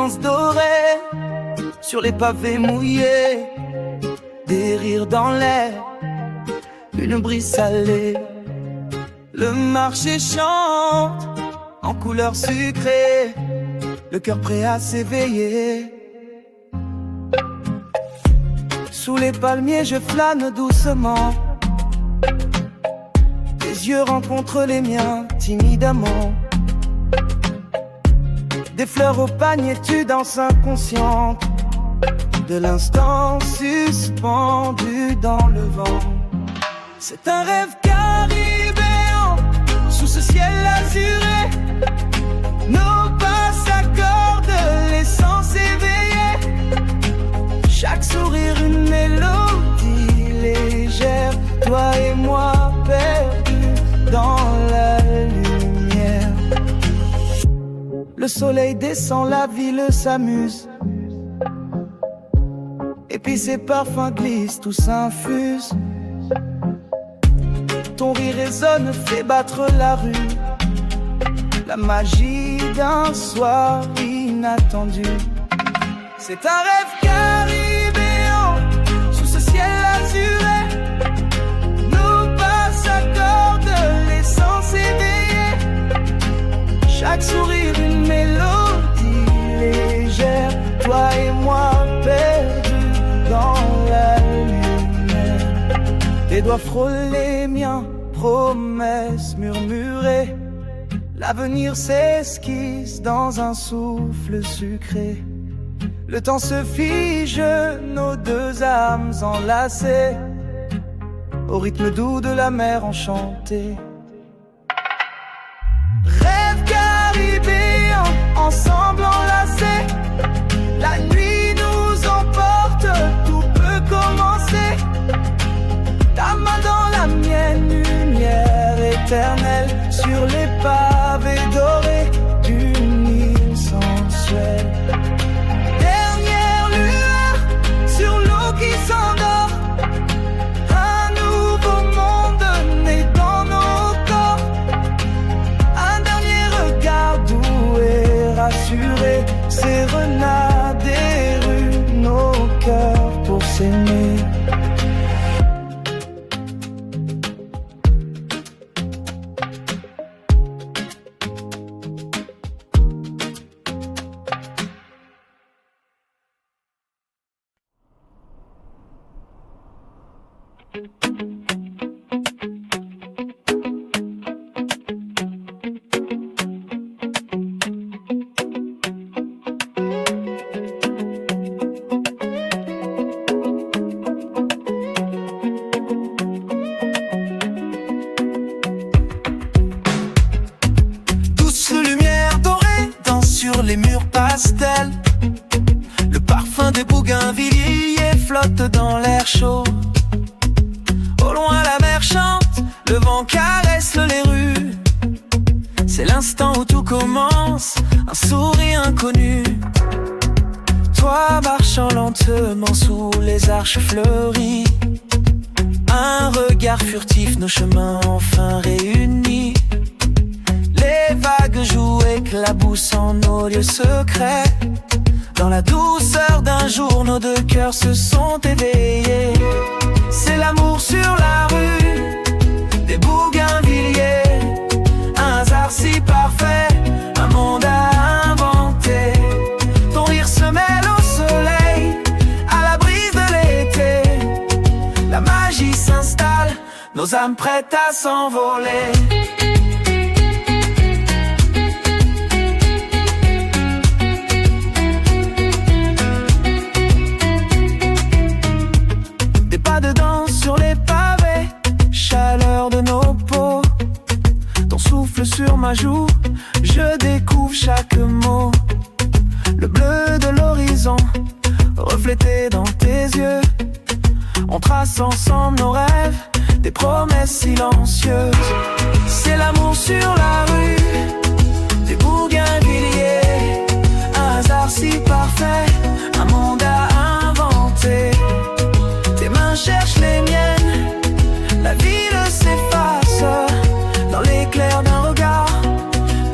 ambiances dorées sur les pavés mouillés, des rires dans l'air, une brise salée. Le marché chante en couleurs sucrées, le cœur prêt à s'éveiller. Sous les palmiers je flâne doucement, tes yeux rencontrent les miens timidement. Des fleurs au panier, tu danses inconsciente, de l'instant suspendu dans le vent. C'est un rêve caribéen, sous ce ciel azuré. Nos pas s'accordent, l'essence éveillée. Chaque sourire une mélodie légère, toi et moi perdus dans la lumière. Le soleil descend, la ville s'amuse, et puis ses parfums glissent, tout s'infuse. Ton rire résonne, fait battre la rue, la magie d'un soir inattendu. C'est un rêve caribéen, sous ce ciel azuré. Nos pas s'accordent, l'essence éveillée. Chaque sourire une mélodie légère, toi et moi perdus dans la lumière. Tes doigts frôlent les miens, promesses murmurées. L'avenir s'esquisse dans un souffle sucré. Le temps se fige, nos deux âmes enlacées, au rythme doux de la mer enchantée. Rêve caribéen, ensemble enlacés. La nuit nous emporte, tout peut commencer. Ta main dans la mienne, lumière éternelle sur les pavés dorés d'une île sensuelle. Dernière lueur sur l'eau qui s'endort, un nouveau monde né dans nos corps. Un dernier regard doux et rassuré, sérenade des rues, nos cœurs pour s'aimer. Les murs pastels, le parfum des bougainvilliers flotte dans l'air chaud. Au loin la mer chante, le vent caresse les rues. C'est l'instant où tout commence, un sourire inconnu. Toi marchant lentement sous les arches fleuries, un regard furtif, nos chemins enfin réunis. Les vagues jouent, éclaboussant nos lieux secrets. Dans la douceur d'un jour, nos deux cœurs se sont éveillés. C'est l'amour sur la rue, des bougainvilliers. Un hasard si parfait, un monde à inventer. Ton rire se mêle au soleil, à la brise de l'été. La magie s'installe, nos âmes prêtes à s'envoler. De danse sur les pavés, chaleur de nos peaux. Ton souffle sur ma joue, je découvre chaque mot. Le bleu de l'horizon, reflété dans tes yeux. On trace ensemble nos rêves, des promesses silencieuses. C'est l'amour sur la rue, des bougainvilliers. Un hasard si parfait, un monde à inventer. Tes mains cherchent les miennes, la ville s'efface. Dans l'éclair d'un regard,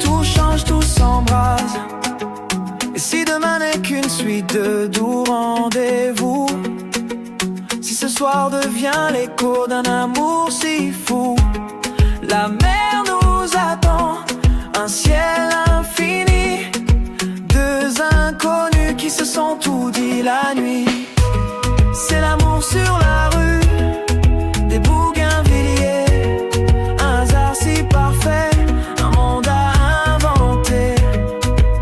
tout change, tout s'embrase. Et si demain bien l'écho d'un amour si fou. La mer nous attend, un ciel infini, deux inconnus qui se sont tout dit la nuit. C'est l'amour sur la rue des Bougainvilliers, un hasard si parfait, un monde à inventer.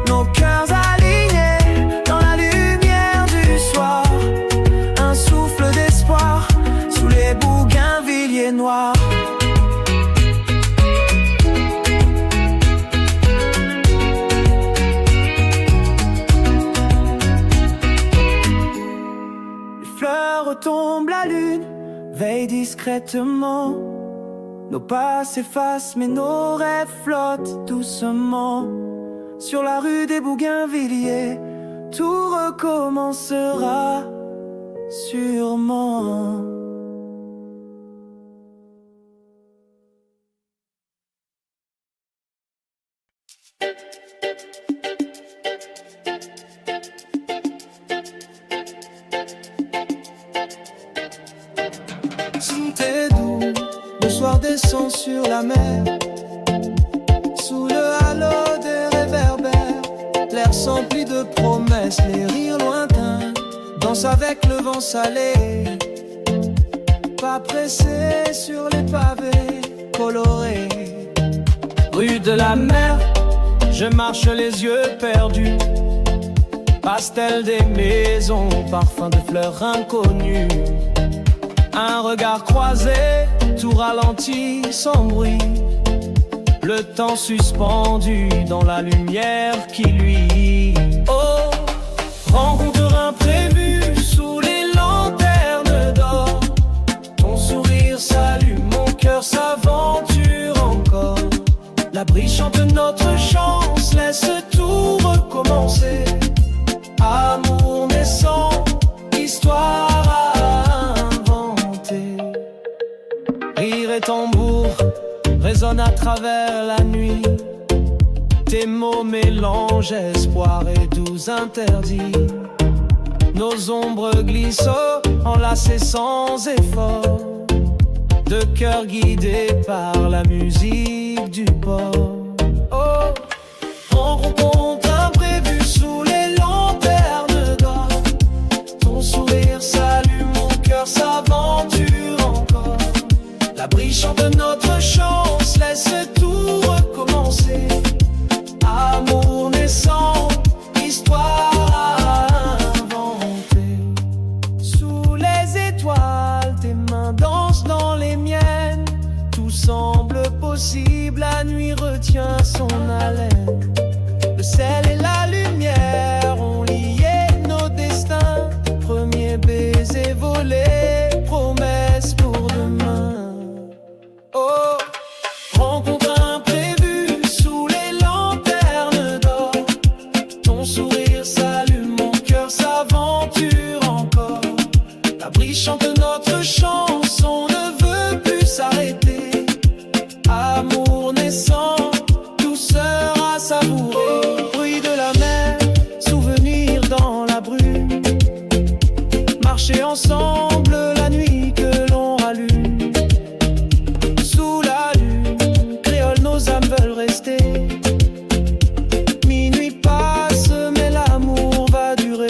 Nos cœurs alignés dans la lumière du soir, un souffle d'espoir sous les Bougainvilliers noirs. Retombe la lune, veille discrètement. Nos pas s'effacent mais nos rêves flottent doucement. Sur la rue des Bougainvilliers, tout recommencera sûrement. C'était doux, le soir descend sur la mer, sous le halo des réverbères. L'air s'emplit de promesses, les rires lointains dansent avec le vent salé. Pas pressé sur les pavés colorés. Rue de la mer, je marche les yeux perdus. Pastel des maisons, parfum de fleurs inconnues. Un regard croisé, tout ralenti sans bruit. Le temps suspendu dans la lumière qui luit. Oh, rencontre imprévue sous les lanternes d'or. Ton sourire s'allume, mon cœur s'aventure encore. La brise chante notre chance, laisse tout recommencer. Amour naissant, histoire à inventer. Rire et tambour résonnent à travers la nuit. Tes mots mélangent espoir et doux interdits. Nos ombres glissent enlacées sans effort, de cœur guidés par la musique du port. Oh, rencontre imprévue sous les lanternes d'or. Ton sourire s'allume, mon cœur s'aventure encore. La brise chante notre chance, laisse tout recommencer. Amour naissant, histoire à inventer. Sous les étoiles, tes mains dansent dans les miennes. Tout semble possible, la nuit retient son haleine. Le ciel et la lumière ont lié nos destins. Premier baiser volé, promesse pour demain. Oh, rencontre imprévue sous les lanternes d'or. Ton sourire s'allume, mon cœur s'aventure encore. La brise chante notre chance, on ne veut plus s'arrêter. Amour naissant, douceur à savourer. Bruit de la mer, souvenir dans la brume. Marcher ensemble la nuit que l'on rallume. Sous la lune, créole, nos âmes veulent rester. Minuit passe, mais l'amour va durer.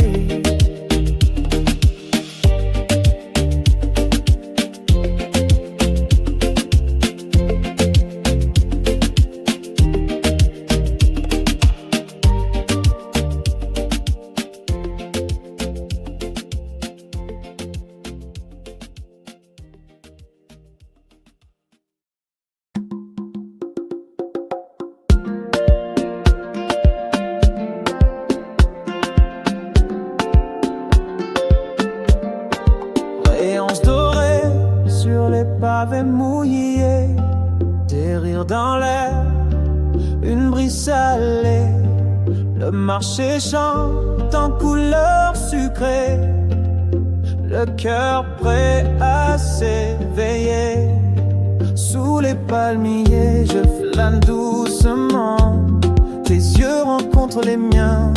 Rayons dorés sur les pavés mouillés, des rires dans l'air, une brise salée. Le marché chante en couleurs sucrées, le cœur prêt à s'éveiller. Sous les palmiers, je flâne doucement. Tes yeux rencontrent les miens,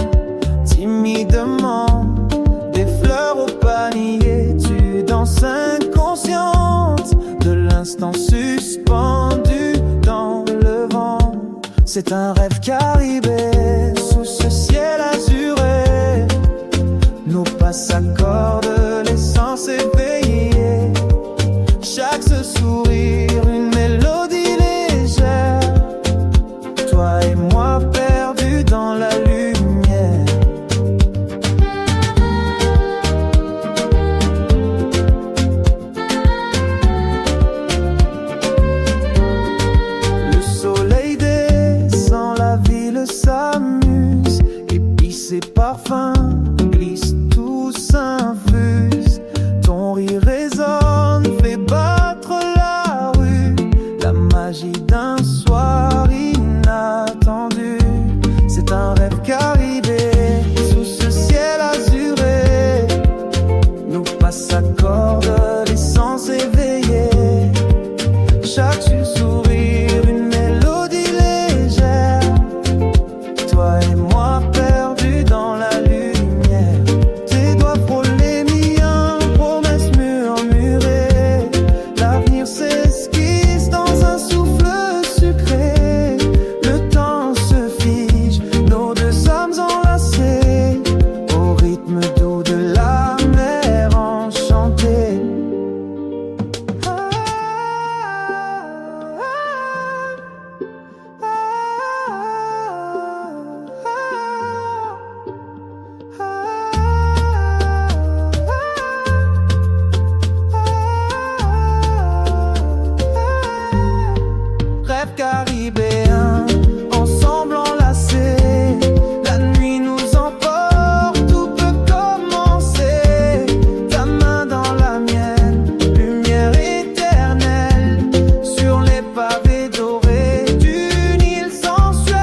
timidement. Des fleurs au panier, tu danses inconsciemment. inconsciente de l'instant suspendu dans le vent. C'est un rêve caribé sous ce ciel azuré. Nos pas s'accordent, les sens éveillés. Chaque sourire, une mélodie légère. Toi et moi perdus dans la lumière. Le soleil descend, la ville s'amuse. Épicé parfum glisse, tout s'infuse. Ton rire résonne, fait battre la rue. La magie d'un soir inattendu. C'est un rêve caribé sous ce ciel azuré. Nos pas s'accordent, les sens éveillés. Chaque sourire, une mélodie légère. Toi et moi perdus dans la lumière. Tes doigts frôlent les miens, promesses murmurées. L'avenir s'esquisse dans un souffle sucré. Le temps se fige, nos deux âmes enlacées, au rythme doux de la mer enchantée. Rêve caribéen, ensemble enlacés. La nuit nous emporte, tout peut commencer. Ta main dans la mienne, lumière éternelle. Sur les pavés dorés d'une île sensuelle.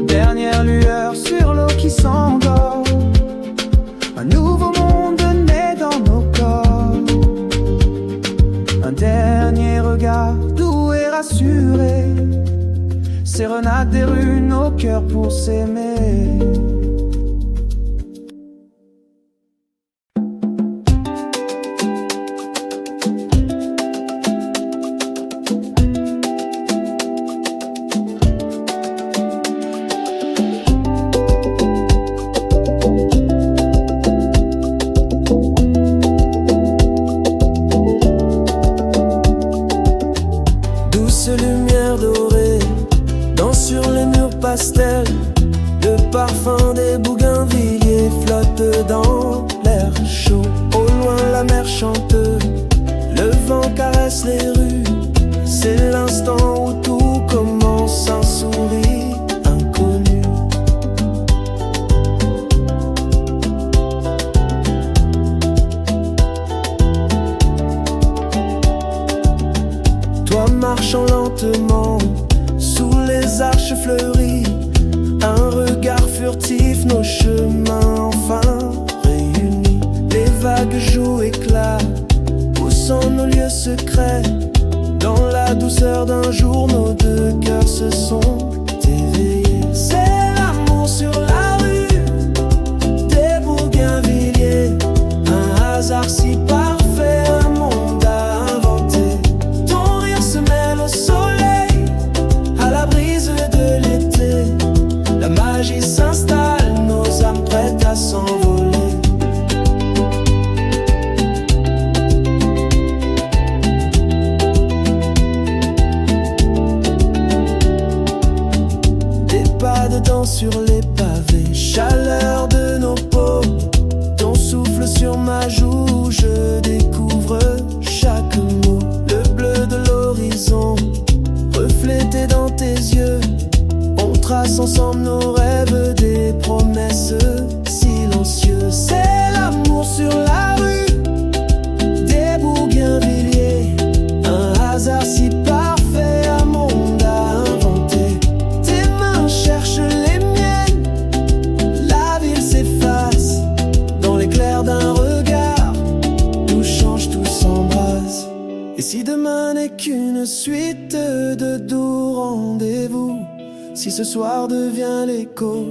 Dernière lueur sur l'eau qui s'endort. Un nouveau monde naît dans nos corps. Un dernier regard doux et rassuré. Sérénade des rues, nos cœurs pour s'aimer. Douce lumière dorée, danse sur les murs pastels. Le parfum des bougainvilliers flotte dans l'air chaud. Au loin la mer chante, le vent caresse les rues. C'est l'instant où tout commence, un sourire inconnu. Toi marchant lentement sous les arches fleuries, un regard furtif, nos chemins enfin réunis. Les vagues jouent éclat, poussant nos lieux secrets. Dans la douceur d'un jour, nos deux cœurs se sont éveillés. C'est l'amour sur la rue des Bougainvilliers. Un hasard si parfait, un monde à inventer. Ton rire se mêle au soleil, à la brise de l'été. La magie s'installe, nos âmes prêtes à s'envoler. Des pas de danse sur les pavés, chaleur de nos peaux. Ton souffle sur ma joue, je découvre chaque mot. Le bleu de l'horizon, reflété dans tes yeux. On trace ensemble nos rêves, des promesses silencieuses. C'est l'amour sur la rue des Bougainvilliers. Un hasard si parfait, un monde à inventer. Tes mains cherchent les miennes, la ville s'efface dans l'éclair d'un regard. Tout change, tout s'embrase. Et si demain n'est qu'une suite de doux Si ce soir devient l'écho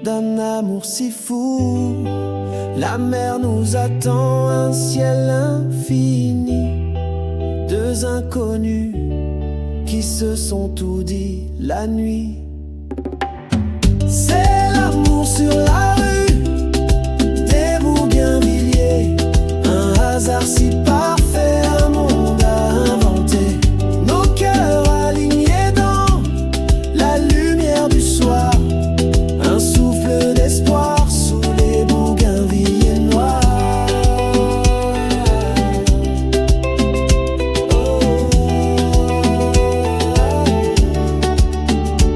d'un amour si fou, la mer nous attend, un ciel infini, deux inconnus qui se sont tout dit la nuit. C'est l'amour sur la rue des Bougainvilliers, un hasard si parfait, un monde à inventer. Nos cœurs alignés dans la lumière du soir, un souffle d'espoir sous les bougainvilliers noirs.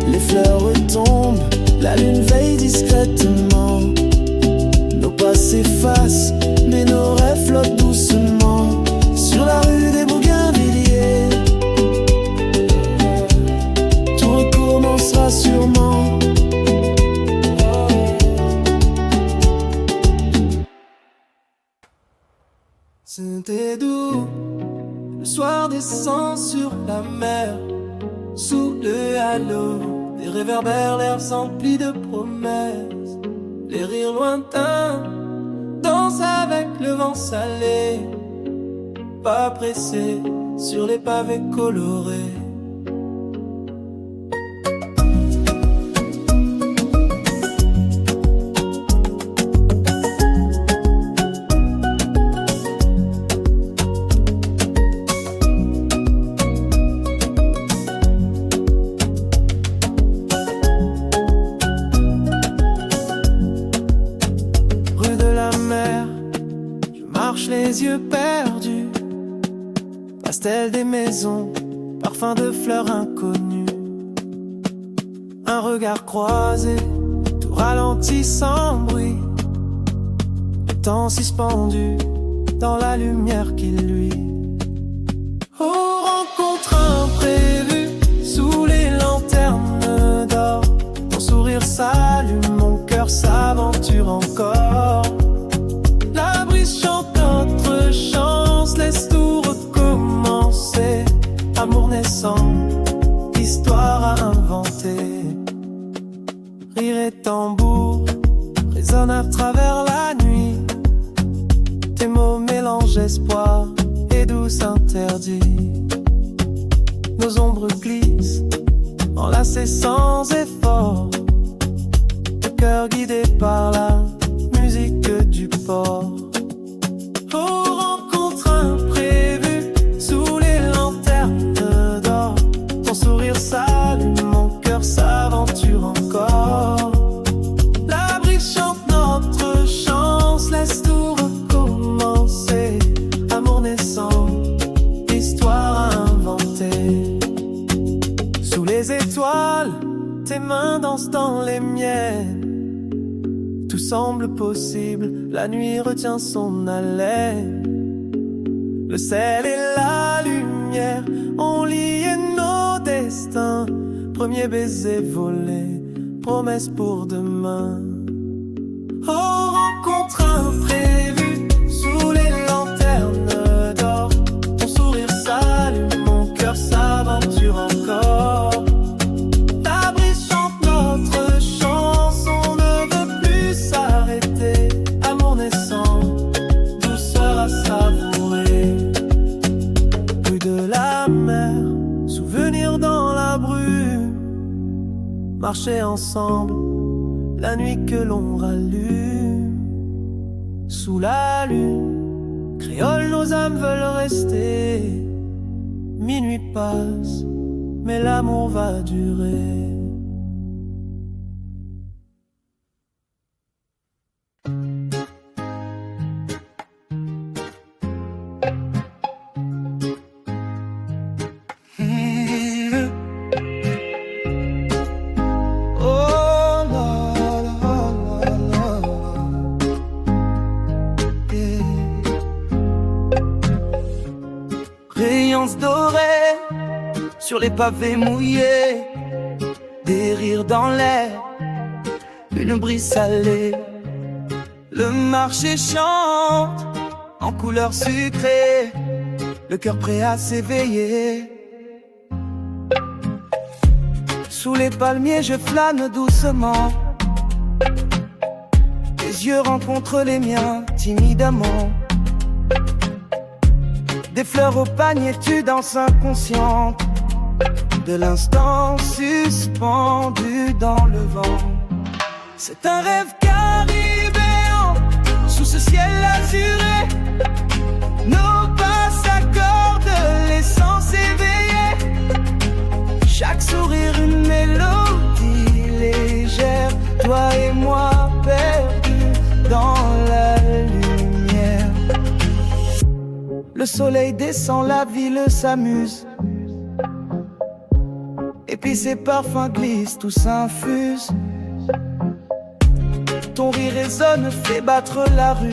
Les fleurs retombent, la lune veille discrètement. Nos pas s'effacent, mais nos rêves flottent doucement sur la rue des Bougainvilliers. Tout recommencera sûrement. C'était doux, le soir descend sur la mer, sous le halo des réverbères, l'air empli de promesses. Les rires lointains dansent avec le vent salé, pas pressé sur les pavés colorés. Les yeux perdus, pastel des maisons, parfum de fleurs inconnues. Un regard croisé, tout ralenti sans bruit. Le temps suspendu dans la lumière qui luit. Oh, rencontre imprévue sous les lanternes d'or. Ton sourire s'allume, mon cœur s'aventure encore. La brise chante notre chance, laisse tout recommencer. Amour naissant, histoire à inventer. Rire et tambour résonnent à travers la nuit. Tes mots mélangent espoir et douce interdit. Nos ombres glissent, enlacées sans effort. Le cœur guidé par la musique du port. Oh, rencontre imprévue sous les lanternes d'or. Ton sourire s'allume, mon cœur s'aventure encore. La brise chante notre chance, laisse tout recommencer. Amour naissant, histoire à inventer. Sous les étoiles, tes mains dansent dans les miennes. Tout semble possible, la nuit retient son haleine. Le ciel et la lumière ont lié nos destins. Premier baiser volé, promesse pour demain. Oh, rencontre imprévue sous les lanternes d'or. Ton sourire s'allume, mon cœur s'aventure encore. La brise chante notre chance, on ne veut plus s'arrêter. Amour naissant, douceur à savourer. Rue de la mer, souvenir dans la brume. Marcher ensemble, la nuit que l'on rallume. Sous la lune, créole, nos âmes veulent rester. Minuit passe, mais l'amour va durer. Dorés sur les pavés mouillés, des rires dans l'air, une brise salée. Le marché chante en couleurs sucrées, le cœur prêt à s'éveiller. Sous les palmiers je flâne doucement, tes yeux rencontrent les miens timidement. Des fleurs au panier, tu danses inconsciente de l'instant suspendu dans le vent. C'est un rêve caribéen sous ce ciel azuré. Nos pas s'accordent, l'essence éveillée. Chaque sourire une mélodie légère. Toi et moi perdus dans la lumière. Le soleil descend, la ville s'amuse. Et puis ces parfums glissent, tout s'infuse. Ton rire résonne, fait battre la rue.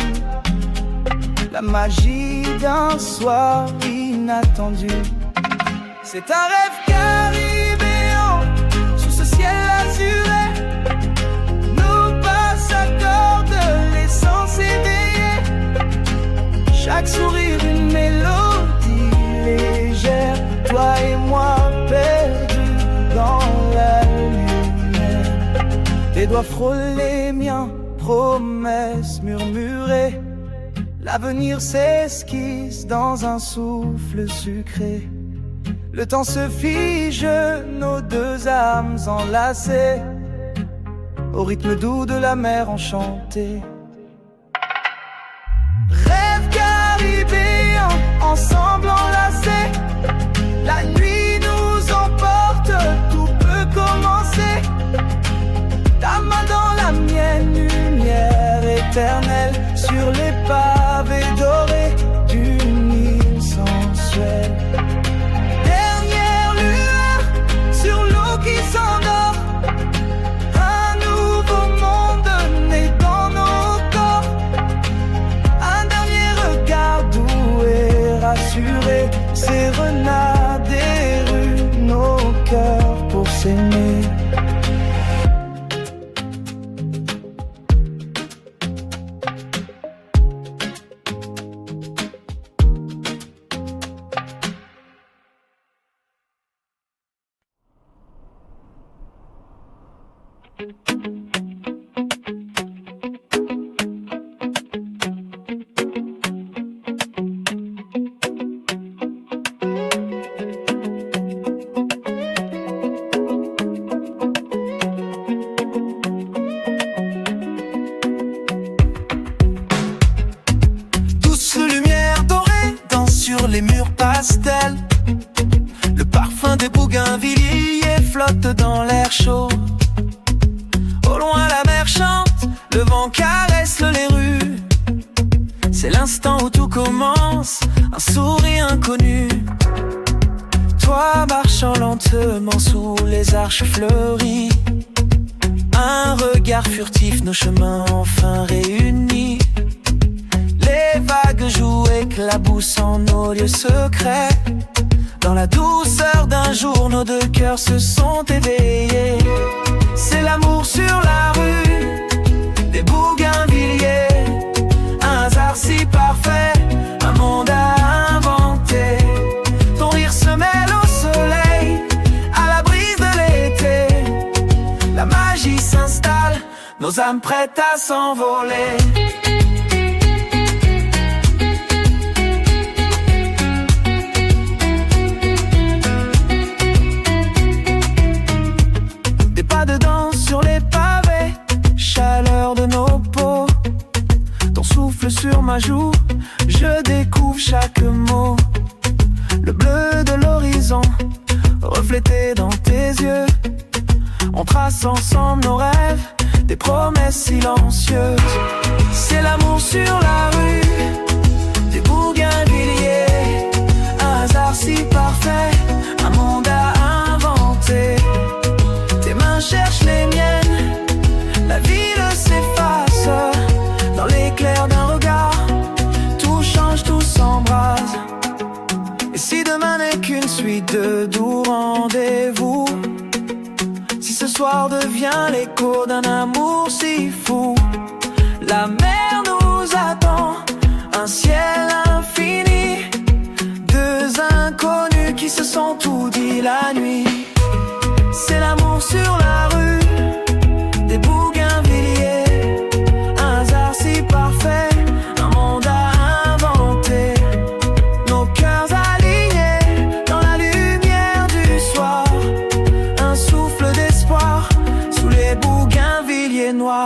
La magie d'un soir inattendu. C'est un rêve caribéen sous ce ciel azuré. Nos pas s'accordent, l'essence éveillée. Chaque sourire une mélodie légère. Toi et moi perdus dans la lumière. Tes doigts frôlent les miens, promesses murmurées. L'avenir s'esquisse dans un souffle sucré. Le temps se fige, nos deux âmes enlacées, au rythme doux de la mer enchantée. Rêve caribéen, ensemble enlacés. La nuit nous emporte, tout peut commencer. Ta main dans la mienne, lumière éternelle sur les pavés dorés d'une île sensuelle. Dernière lueur sur l'eau qui s'endort. Un nouveau monde né dans nos corps. Un dernier regard doux et rassuré. Sérenade des rues, nos cœurs pour s'aimer. Douce lumière dorée danse sur les murs pastels. Le parfum des bougainvilliers flotte dans l'air chaud. Au loin la mer chante, le vent caresse les rues. C'est l'instant où tout commence, un sourire inconnu. Toi marchant lentement sous les arches fleuries. Un regard furtif, nos chemins enfin réunis. Les vagues jouent, éclaboussant nos lieux secrets. Dans la douceur d'un jour, nos deux cœurs se sont éveillés. C'est l'amour sur la rue, des bougainvilliers. Un hasard si parfait, un monde à inventer. Ton rire se mêle au soleil, à la brise de l'été. La magie s'installe, nos âmes prêtes à s'envoler. De danse sur les pavés, chaleur de nos peaux. Ton souffle sur ma joue, je découvre chaque mot. Le bleu de l'horizon, reflété dans tes yeux. On trace ensemble nos rêves, des promesses silencieuses. C'est l'amour sur la rue, des bougainvilliers. Un hasard si parfait, un monde à inventer. Cherche les miennes, la ville s'efface dans l'éclair d'un regard. Tout change, tout s'embrase. Et si demain n'est qu'une suite de doux rendez-vous, si ce soir devient l'écho d'un amour si fou, la mer nous attend, un ciel infini. Deux inconnus qui se sont tout dit la nuit. C'est l'amour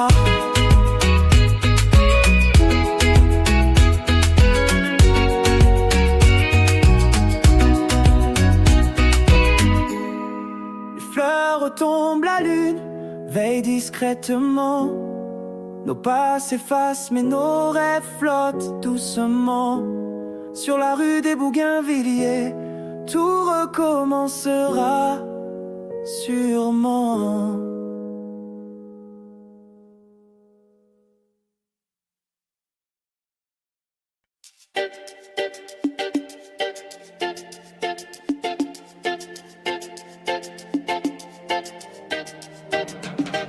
moi. Les fleurs retombent, la lune veille discrètement. Nos pas s'effacent mais nos rêves flottent doucement. Sur la rue des Bougainvilliers, tout recommencera sûrement.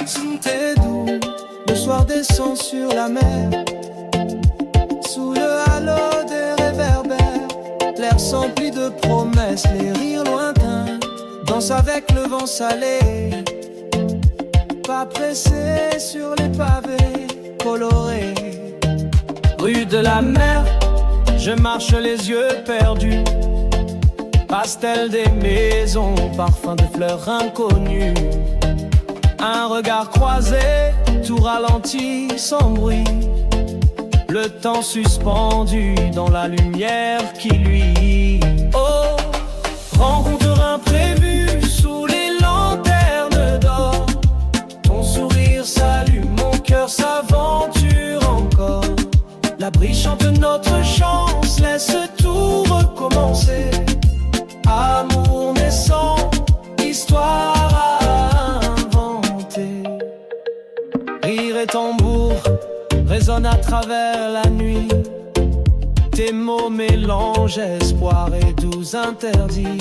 C'était doux, le soir descend sur la mer. Sous le halo des réverbères, l'air s'emplit de promesses, les rires lointains dansent avec le vent salé. Pas pressé sur les pavés colorés. Rue de la mer, je marche les yeux perdus. Pastel des maisons, parfum de fleurs inconnues. Un regard croisé, tout ralenti sans bruit. Le temps suspendu dans la lumière qui luit. Oh, rencontre imprévue sous les lanternes d'or. Ton sourire s'allume, mon cœur s'aventure encore. La brise chante notre chance, laisse tout recommencer. Amour naissant, histoire à inventer. Rire et tambour résonnent à travers la nuit. Tes mots mélangent espoir et doux interdits.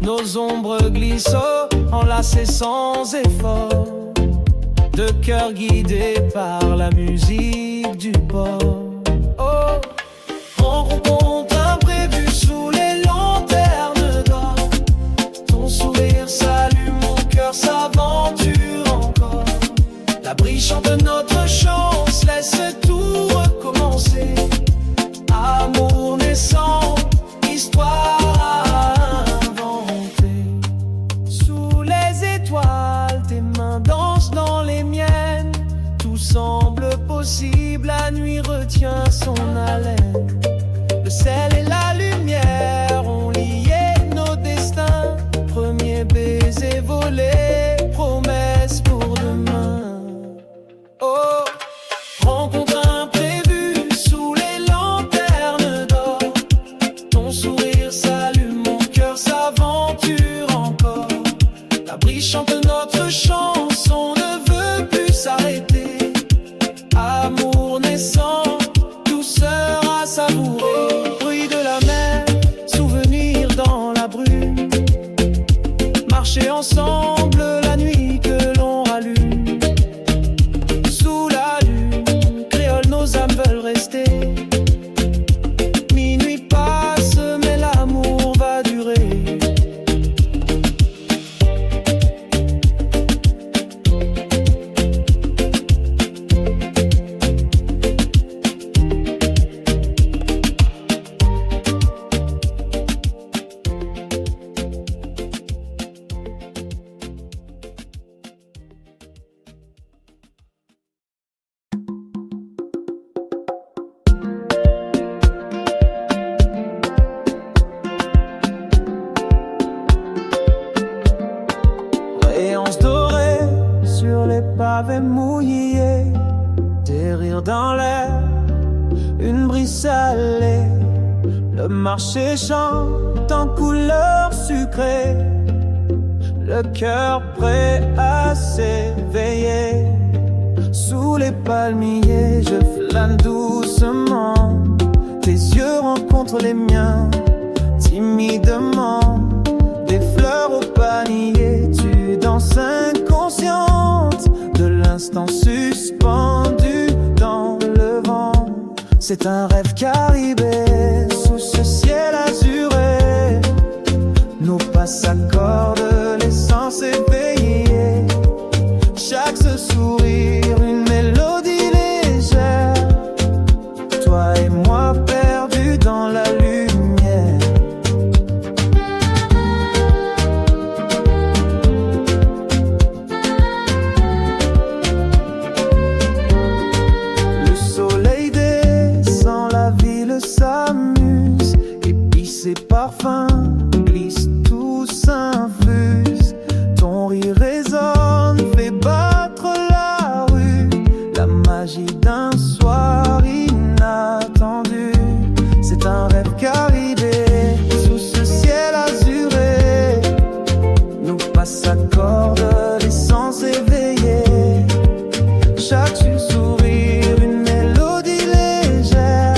Nos ombres glissent enlacées sans effort. De cœur guidé par la musique du port. Oh, rencontre imprévue sous les lanternes d'or. Ton sourire s'allume, mon cœur s'aventure encore. La brise chante notre chance, laisse tout recommencer. Amour naissant, histoire à inventer. Sous les étoiles, tes mains dansent dans les miennes. Tout semble possible, la nuit retient son haleine. Le ciel et la lumière ont lié nos destins. Premier baiser volé, promesse pour demain. Oh, rencontre imprévue sous les lanternes d'or. Ton sourire s'allume, mon cœur s'aventure encore. La brise chante notre chance, on ne veut plus s'arrêter. Amour naissant, douceur à savourer. Bruit de la mer, souvenir dans la brume. Marcher ensemble la nuit que l'on rallume. Sous la lune, créole, nos âmes veulent rester. Minuit passe, mais l'amour va durer. Rayons dorés sur les pavés mouillés. Des rires dans l'air, une brise salée. Le marché chante en couleurs sucrées. Le cœur prêt à s'éveiller. Sous les palmiers, je flâne doucement. Tes yeux rencontrent les miens, timidement. Des fleurs au panier, tu danses inconsciente de l'instant suspendu dans le vent. C'est un rêve caribé sous ce ciel azuré. Nos pas s'accordent, les sens éveillés. Chaque sourire, une mélodie légère. Toi et moi perdus dans la lumière. magie d'un soir inattendu. C'est un rêve caribé, sous ce ciel azuré. Nous pas s'accorde les sens éveillés. Chaque sourire, une mélodie légère.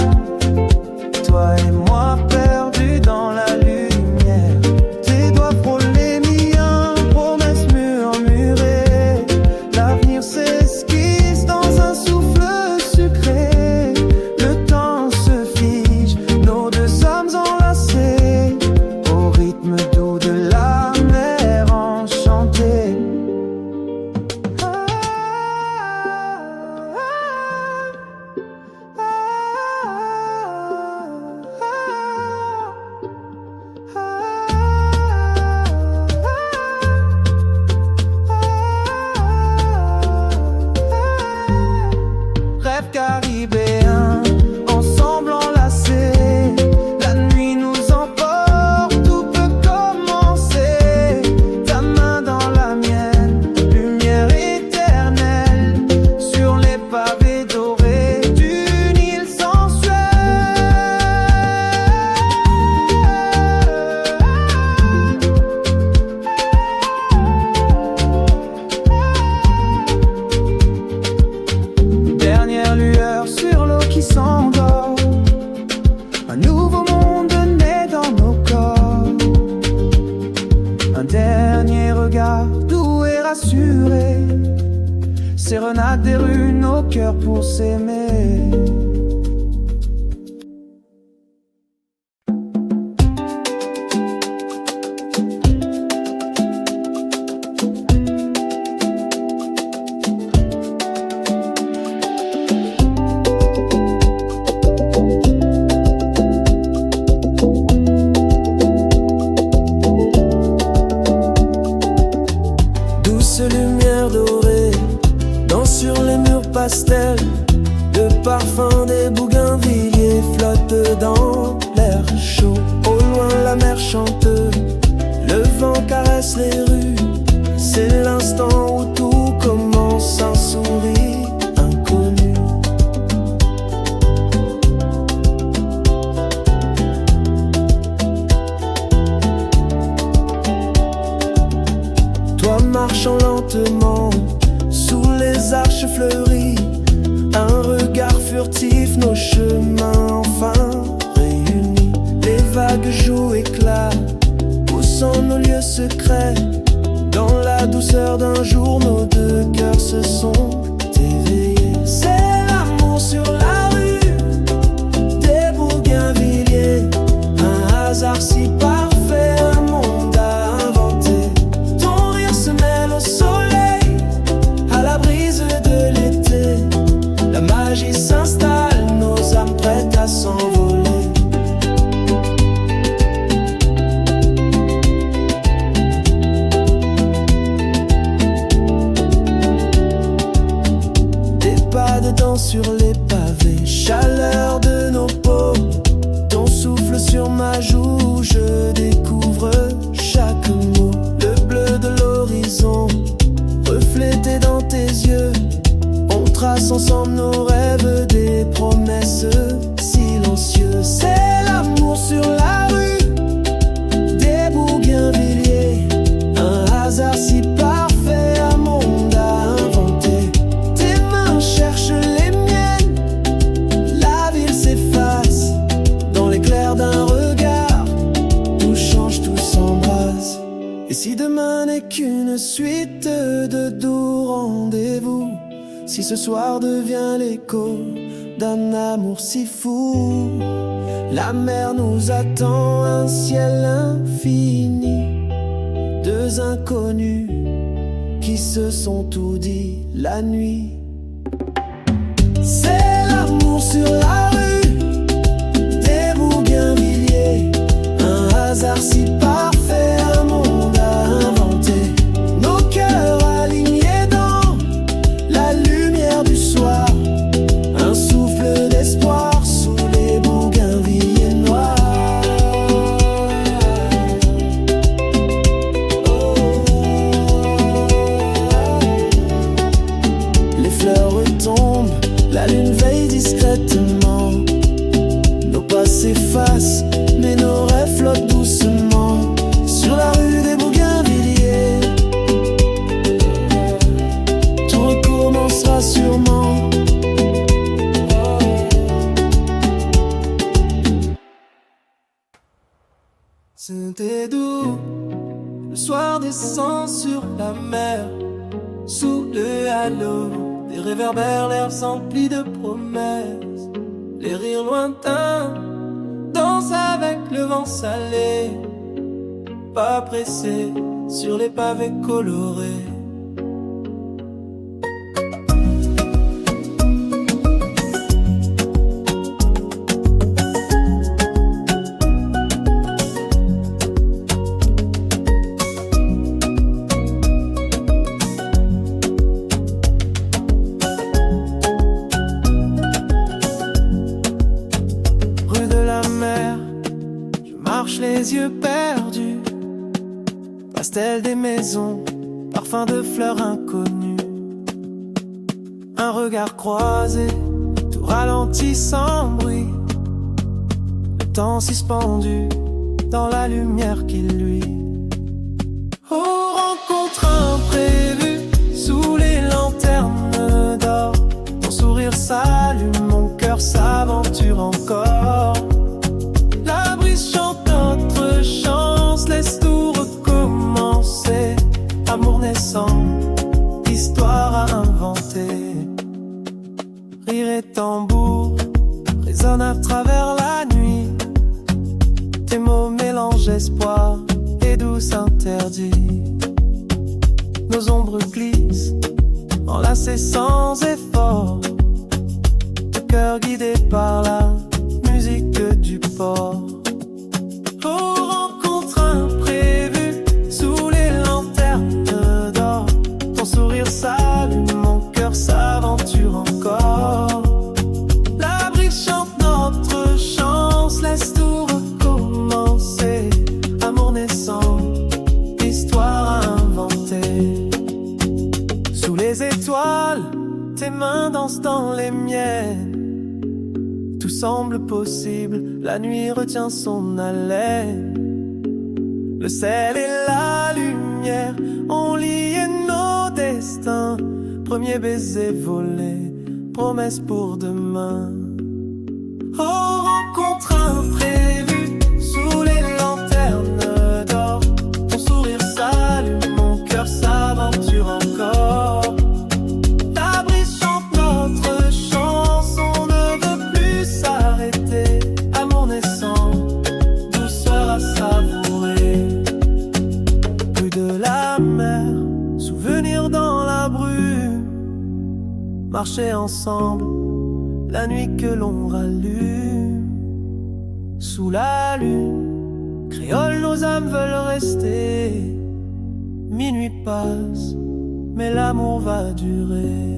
Toi et moi perdus dans la lumière. Tes doigts frôlent les miens, promesses murmurées. L'avenir s'esquisse dans un souffle sucré. Le temps se fige, nos deux âmes enlacées, au rythme doux de la mer enchantée. Rêve caribéen, ensemble enlacés. La nuit nous emporte, tout peut commencer. Ta main dans la mienne, lumière éternelle. Sur les pavés dorés d'une île sensuelle. Dernière lueur sur l'eau qui s'endort. Un nouveau monde naît dans nos corps. Un dernier regard doux et rassuré. Sérenade des rues, nos cœurs pour s'aimer. Douce lumière dorée, danse sur les murs pastels. Le parfum des bougainvilliers flotte dans l'air chaud. Au loin la mer chante, le vent caresse les rues. C'est l'instant où tout commence, un sourire inconnu. Toi marchant lentement sous les arches fleuries, un regard furtif, nos chemins enfin réunis. Les vagues jouent éclat, poussant nos lieux secrets. Dans la douceur d'un jour, nos deux cœurs se sont éveillés. C'est l'amour sur la rue des Bougainvilliers, un hasard si parfait, un monde à inventer. Ton rire se mêle au soleil, à la brise de l'été. La magie s'installe, nos âmes prêtes à s'envoler. Des pas de danse sur les pavés, chaleur de nos peaux. Ton souffle sur ma joue, je découvre chaque mot. Le bleu de l'horizon, reflété dans tes yeux. On trace ensemble nos rêves, des promesses silencieuses. C'est l'amour sur la rue des Bougainvilliers, un hasard si parfait, un monde à inventer. Tes mains cherchent les miennes, la ville s'efface dans l'éclair d'un regard. Tout change, tout s'embrase. Et si demain n'est qu'une suite de doux rendez-vous, si ce soir devient l'écho d'un amour si fou, la mer nous attend, un ciel infini. Deux inconnus qui se sont tout dit la nuit. C'est l'amour sur la rue des Bougainvilliers, un hasard si parfait, un monde à inventer. Nos cœurs alignés dans la lumière du soir, un souffle d'espoir sous les bougainvilliers noirs. Les fleurs retombent Tout est doux, le soir descend sur la mer. Sous le halo des réverbères, l'air s'emplit de promesses. Les rires lointains dansent avec le vent salé. Pas pressé sur les pavés colorés. Les yeux perdus, pastel des maisons, parfum de fleurs inconnues. Un regard croisé, tout ralenti sans bruit. Le temps suspendu dans la lumière qui luit. Oh, rencontre imprévue sous les lanternes d'or. Ton sourire s'allume, mon cœur s'aventure encore. La brise chante notre chance, laisse tout recommencer. Amour naissant, histoire à inventer. Rire et tambour résonnent à travers la nuit. Tes mots mélangent espoir et douce interdit. Nos ombres glissent, enlacées sans effort. Le cœur guidé par la musique du port. Oh, rencontre imprévue sous les lanternes d'or. Ton sourire s'allume, mon cœur s'aventure encore. La brise chante notre chance, laisse tout recommencer. Amour naissant, histoire à inventer. Sous les étoiles, tes mains dansent dans les miennes. Tout semble possible, la nuit retient son haleine. Le ciel et la lumière ont lié nos destins. Premier baiser volé, promesse pour demain. Oh, rencontre imprévue sous les lanternes d'or. Ton sourire s'allume, mon cœur s'aventure encore. La brise chante notre chance, on ne veut plus s'arrêter. Amour naissant, douceur à savourer. Plus de la mer, souvenir dans la brume. Marcher ensemble, la nuit que l'on rallume. Sous la lune, créole, nos âmes veulent rester. Minuit passe, mais l'amour va durer.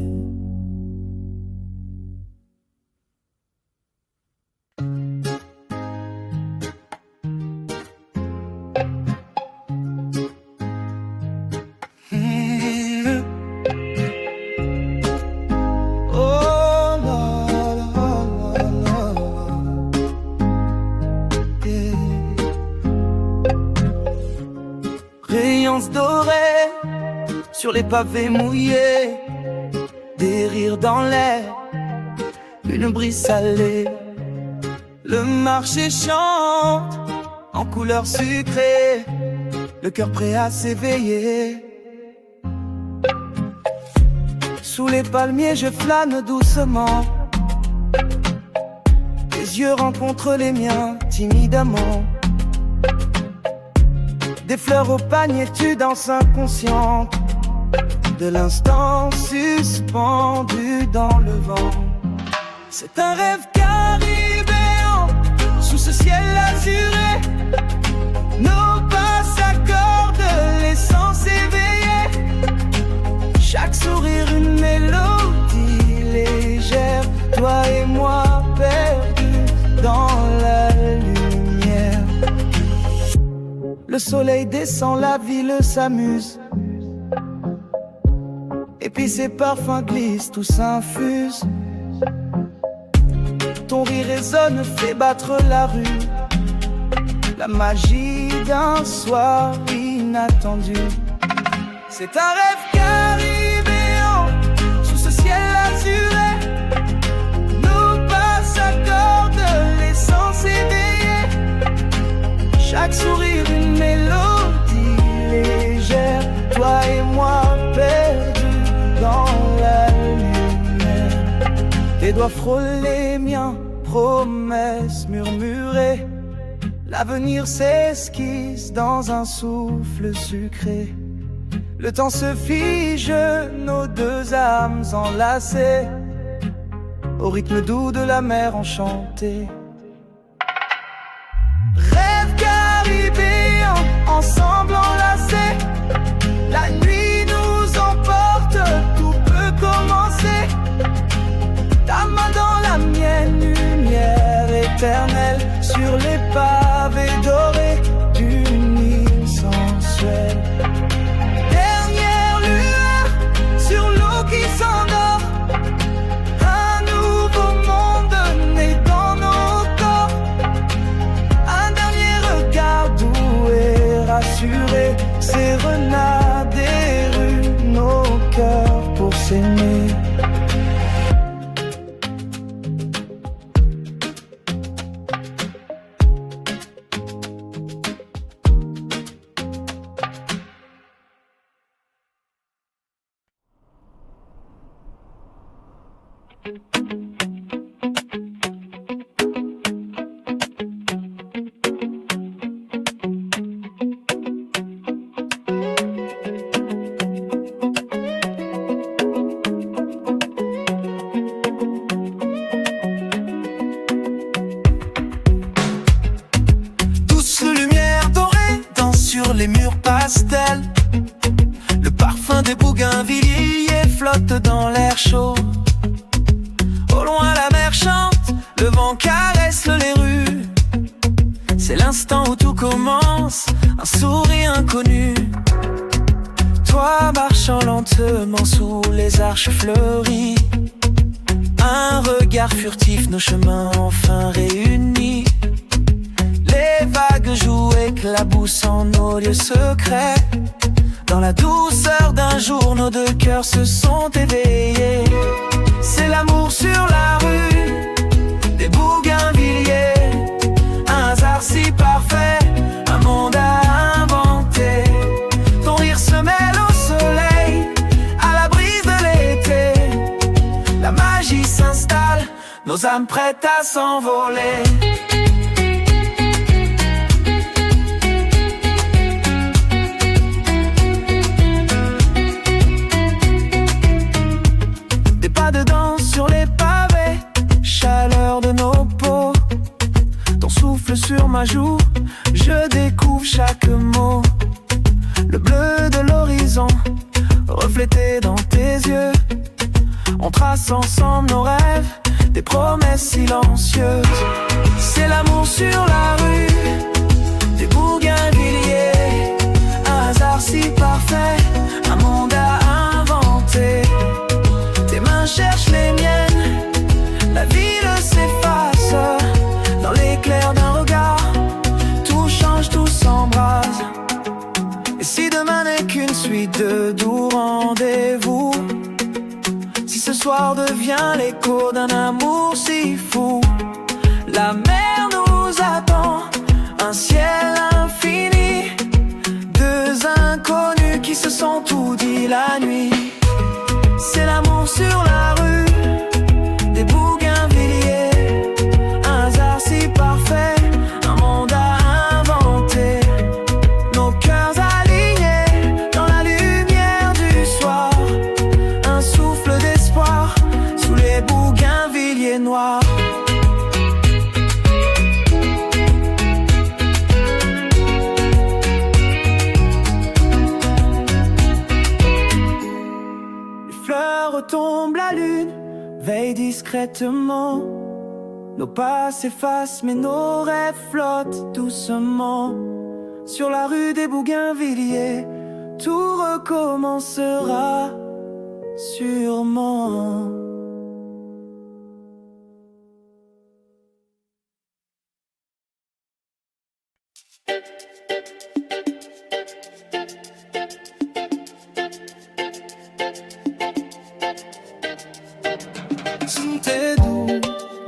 Dorés sur les pavés mouillés, des rires dans l'air, une brise salée. Le marché chante en couleurs sucrées, le cœur prêt à s'éveiller. Sous les palmiers je flâne doucement, tes yeux rencontrent les miens timidement. Des fleurs au panier, tu danses inconsciente de l'instant suspendu dans le vent. C'est un rêve caribéen sous ce ciel azuré. Nos pas s'accordent, l'essence éveillée. Chaque sourire une mélodie légère. Toi et moi perdus dans la lumière. Le soleil descend, la ville s'amuse. Et puis ses parfums glissent, tout s'infuse. Ton rire résonne, fait battre la rue. La magie d'un soir inattendu. C'est un rêve caribéen sous ce ciel azuré. Nos pas s'accordent, l'essence éveillée. Chaque sourire une Tes doigts frôlent les miens, promesses murmurées. L'avenir s'esquisse dans un souffle sucré. Le temps se fige, nos deux âmes enlacées, au rythme doux de la mer enchantée. Rêve caribéen, ensemble enlacés. La nuit nous emporte, tout peut commencer. Ta main dans la mienne, lumière éternelle sur les pavés dorés d'une île sensuelle. Dernière lueur sur l'eau qui s'endort. Un nouveau monde né dans nos corps. Un dernier regard doux et rassuré. Sérenade des rues, nos cœurs pour s'aimer. Douce lumière dorée danse sur les murs pastels. Le parfum des bougainvilliers flotte dans l'air chaud. Au loin la mer chante, le vent caresse les rues. C'est l'instant où tout commence, un sourire inconnu. Toi marchant lentement sous les arches fleuries. Un regard furtif, nos chemins enfin réunis. Les vagues jouent, éclaboussant nos lieux secrets. Dans la douceur d'un jour, nos deux cœurs se sont éveillés. C'est l'amour sur la rue des Bougainvilliers. Un hasard si parfait, un monde à inventer. Ton rire se mêle au soleil, à la brise de l'été. La magie s'installe, nos âmes prêtes à s'envoler. De danse sur les pavés, chaleur de nos peaux. Ton souffle sur ma joue, je découvre chaque mot. Le bleu de l'horizon, reflété dans tes yeux. On trace ensemble nos rêves, des promesses silencieuses. C'est l'amour sur la rue des Bougainvilliers. Un hasard si parfait, un monde à inventer. Cherche les miennes, la ville s'efface dans l'éclair d'un regard. Tout change, tout s'embrase. Et si demain n'est qu'une suite de doux rendez-vous, si ce soir devient l'écho d'un amour si fou, la mer nous attend, un ciel infini. Deux inconnus qui se sont tout dit la nuit. C'est l'amour sur la rue des Bougainvilliers. Un hasard si parfait, un monde à inventer. Nos cœurs alignés dans la lumière du soir. Un souffle d'espoir sous les Bougainvilliers noirs. Tombe la lune, veille discrètement. Nos pas s'effacent mais nos rêves flottent doucement. Sur la rue des Bougainvilliers, tout recommencera sûrement. C'était doux,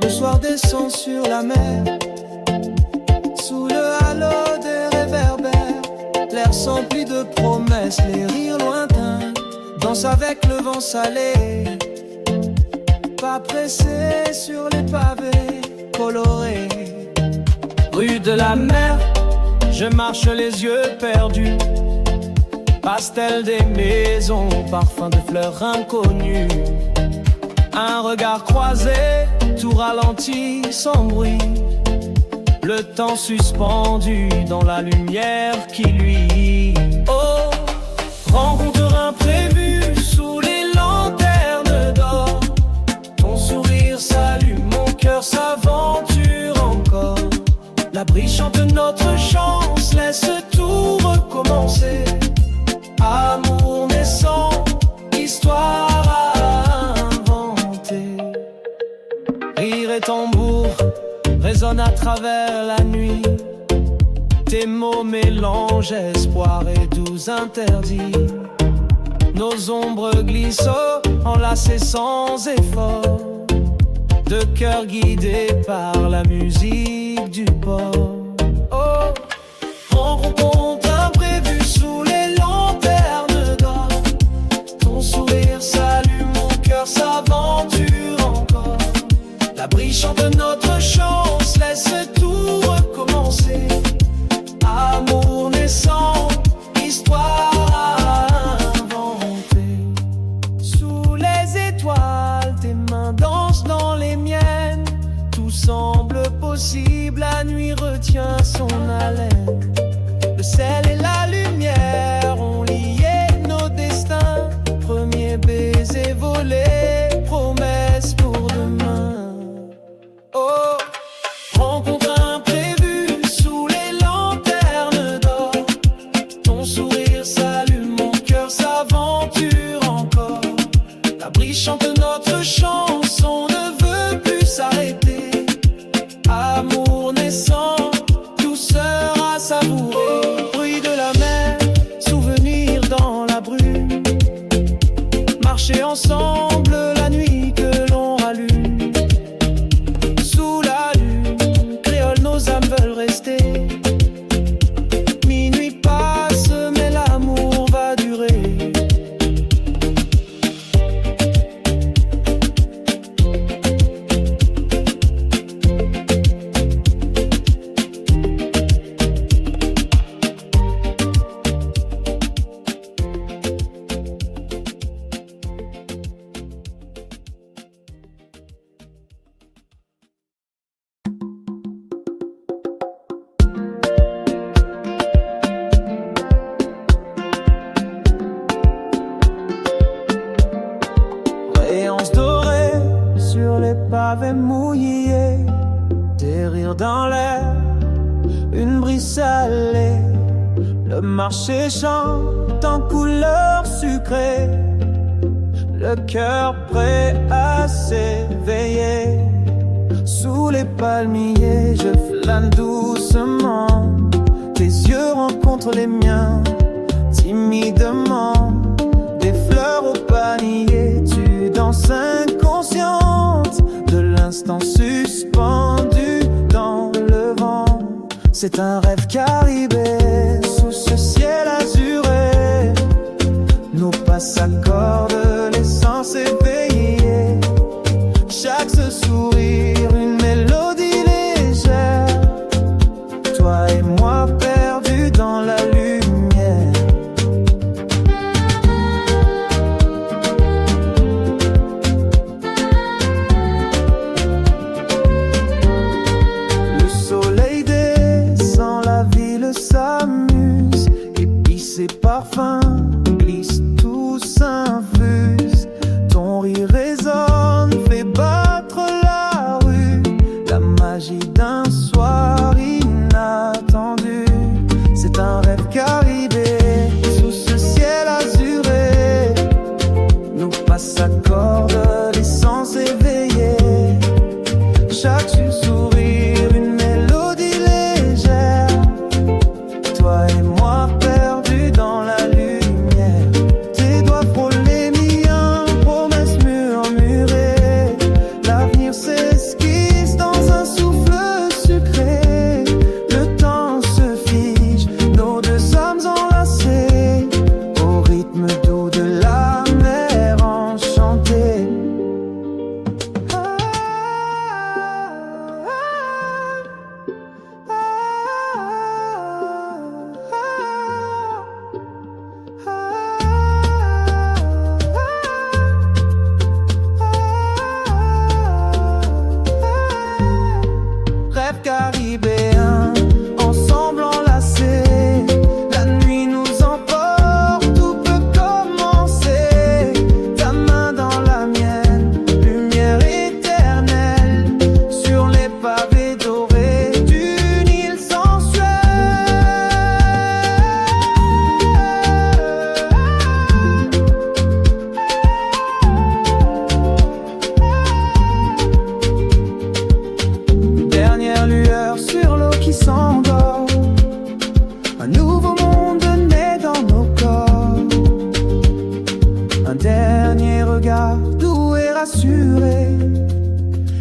le soir descend sur la mer. Sous le halo des réverbères, l'air s'emplit de promesses, les rires lointains dansent avec le vent salé. pas pressé sur les pavés colorés. Rue de la mer, je marche les yeux perdus. Pastel des maisons, parfum de fleurs inconnues. Un regard croisé, tout ralenti sans bruit. Le temps suspendu dans la lumière qui luit. Oh, rencontre imprévue sous les lanternes d'or. Ton sourire s'allume, mon cœur s'aventure encore. La brise chante notre chance, laisse tout recommencer. Amour naissant, histoire à inventer. Rire et tambour résonnent à travers la nuit. Tes mots mélangent espoir et doux interdits. Nos ombres glissent enlacées sans effort. De cœur guidé par la musique du port. Oh, rencontre imprévue sous les lanternes d'or. Ton sourire s'allume, mon cœur s'aventure encore. La brise chante notre chance, laisse tout recommencer. Amour naissant, histoire à inventer. Sous les étoiles, tes mains dansent dans les miennes. Tout semble possible, la nuit retient son haleine. Le ciel et la lumière ont lié nos destins. Premier baiser volé, promesse pour demain. Oh, rencontre imprévue sous les lanternes d'or. Ton sourire s'allume, mon cœur s'aventure encore. La brise chante notre chanson, ne veut plus s'arrêter. Amour naissant, douceur à savourer. Bruit de la mer, souvenir dans la brume. Marcher ensemble la nuit que l'on rallume. Sous la lune, créole, nos âmes veulent rester. Minuit passe, mais l'amour va durer. Rayons dorés sur les pavés mouillés. Des rires dans l'air, une brise salée. Le marché chante en couleurs sucrées. Le cœur prêt à s'éveiller. Sous les palmiers, je flâne doucement. Tes yeux rencontrent les miens, timidement. Des fleurs au panier, tu danses inconsciente de l'instant suspendu dans le vent. C'est un rêve caribé sous ce ciel azuré. Nos pas s'accordent, l'essence éveillée. Chaque sourire, une mélodie légère. Toi et moi perdus dans la lumière. Le soleil descend, la ville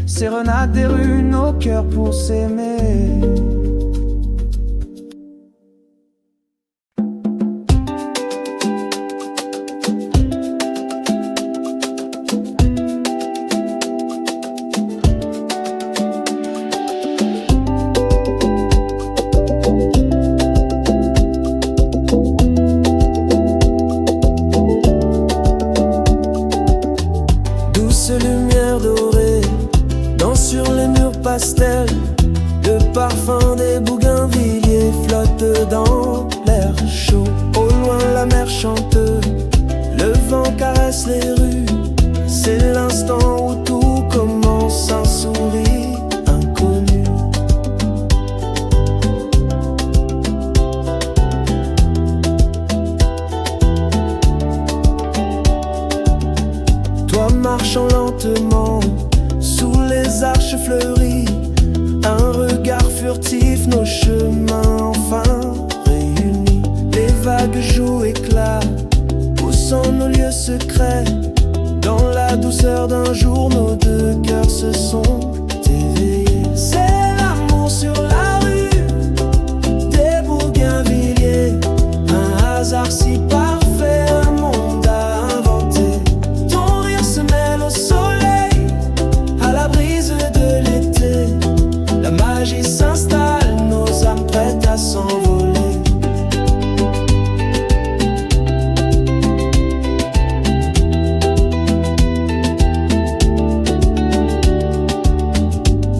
Sérénade des rues, nos cœurs pour s'aimer. Douce lumière dorée danse sur les murs pastels. Le parfum des bougainvilliers flotte dans l'air chaud. Au loin la mer chante, le vent caresse les rues. C'est l'instant où tout commence, un sourire inconnu. Toi marchant lentement sous les arches fleuries, un regard furtif, nos chemins enfin réunis. Les vagues jouent éclat, poussant nos lieux secrets. Dans la douceur d'un jour, nos deux cœurs se sont éveillés. C'est l'amour sur la rue des bougainvilliers, un hasard si parfait, un monde à inventer. Ton rire se mêle au soleil, à la brise de l'été. La magie s'installe, nos âmes prêtes à s'envoler.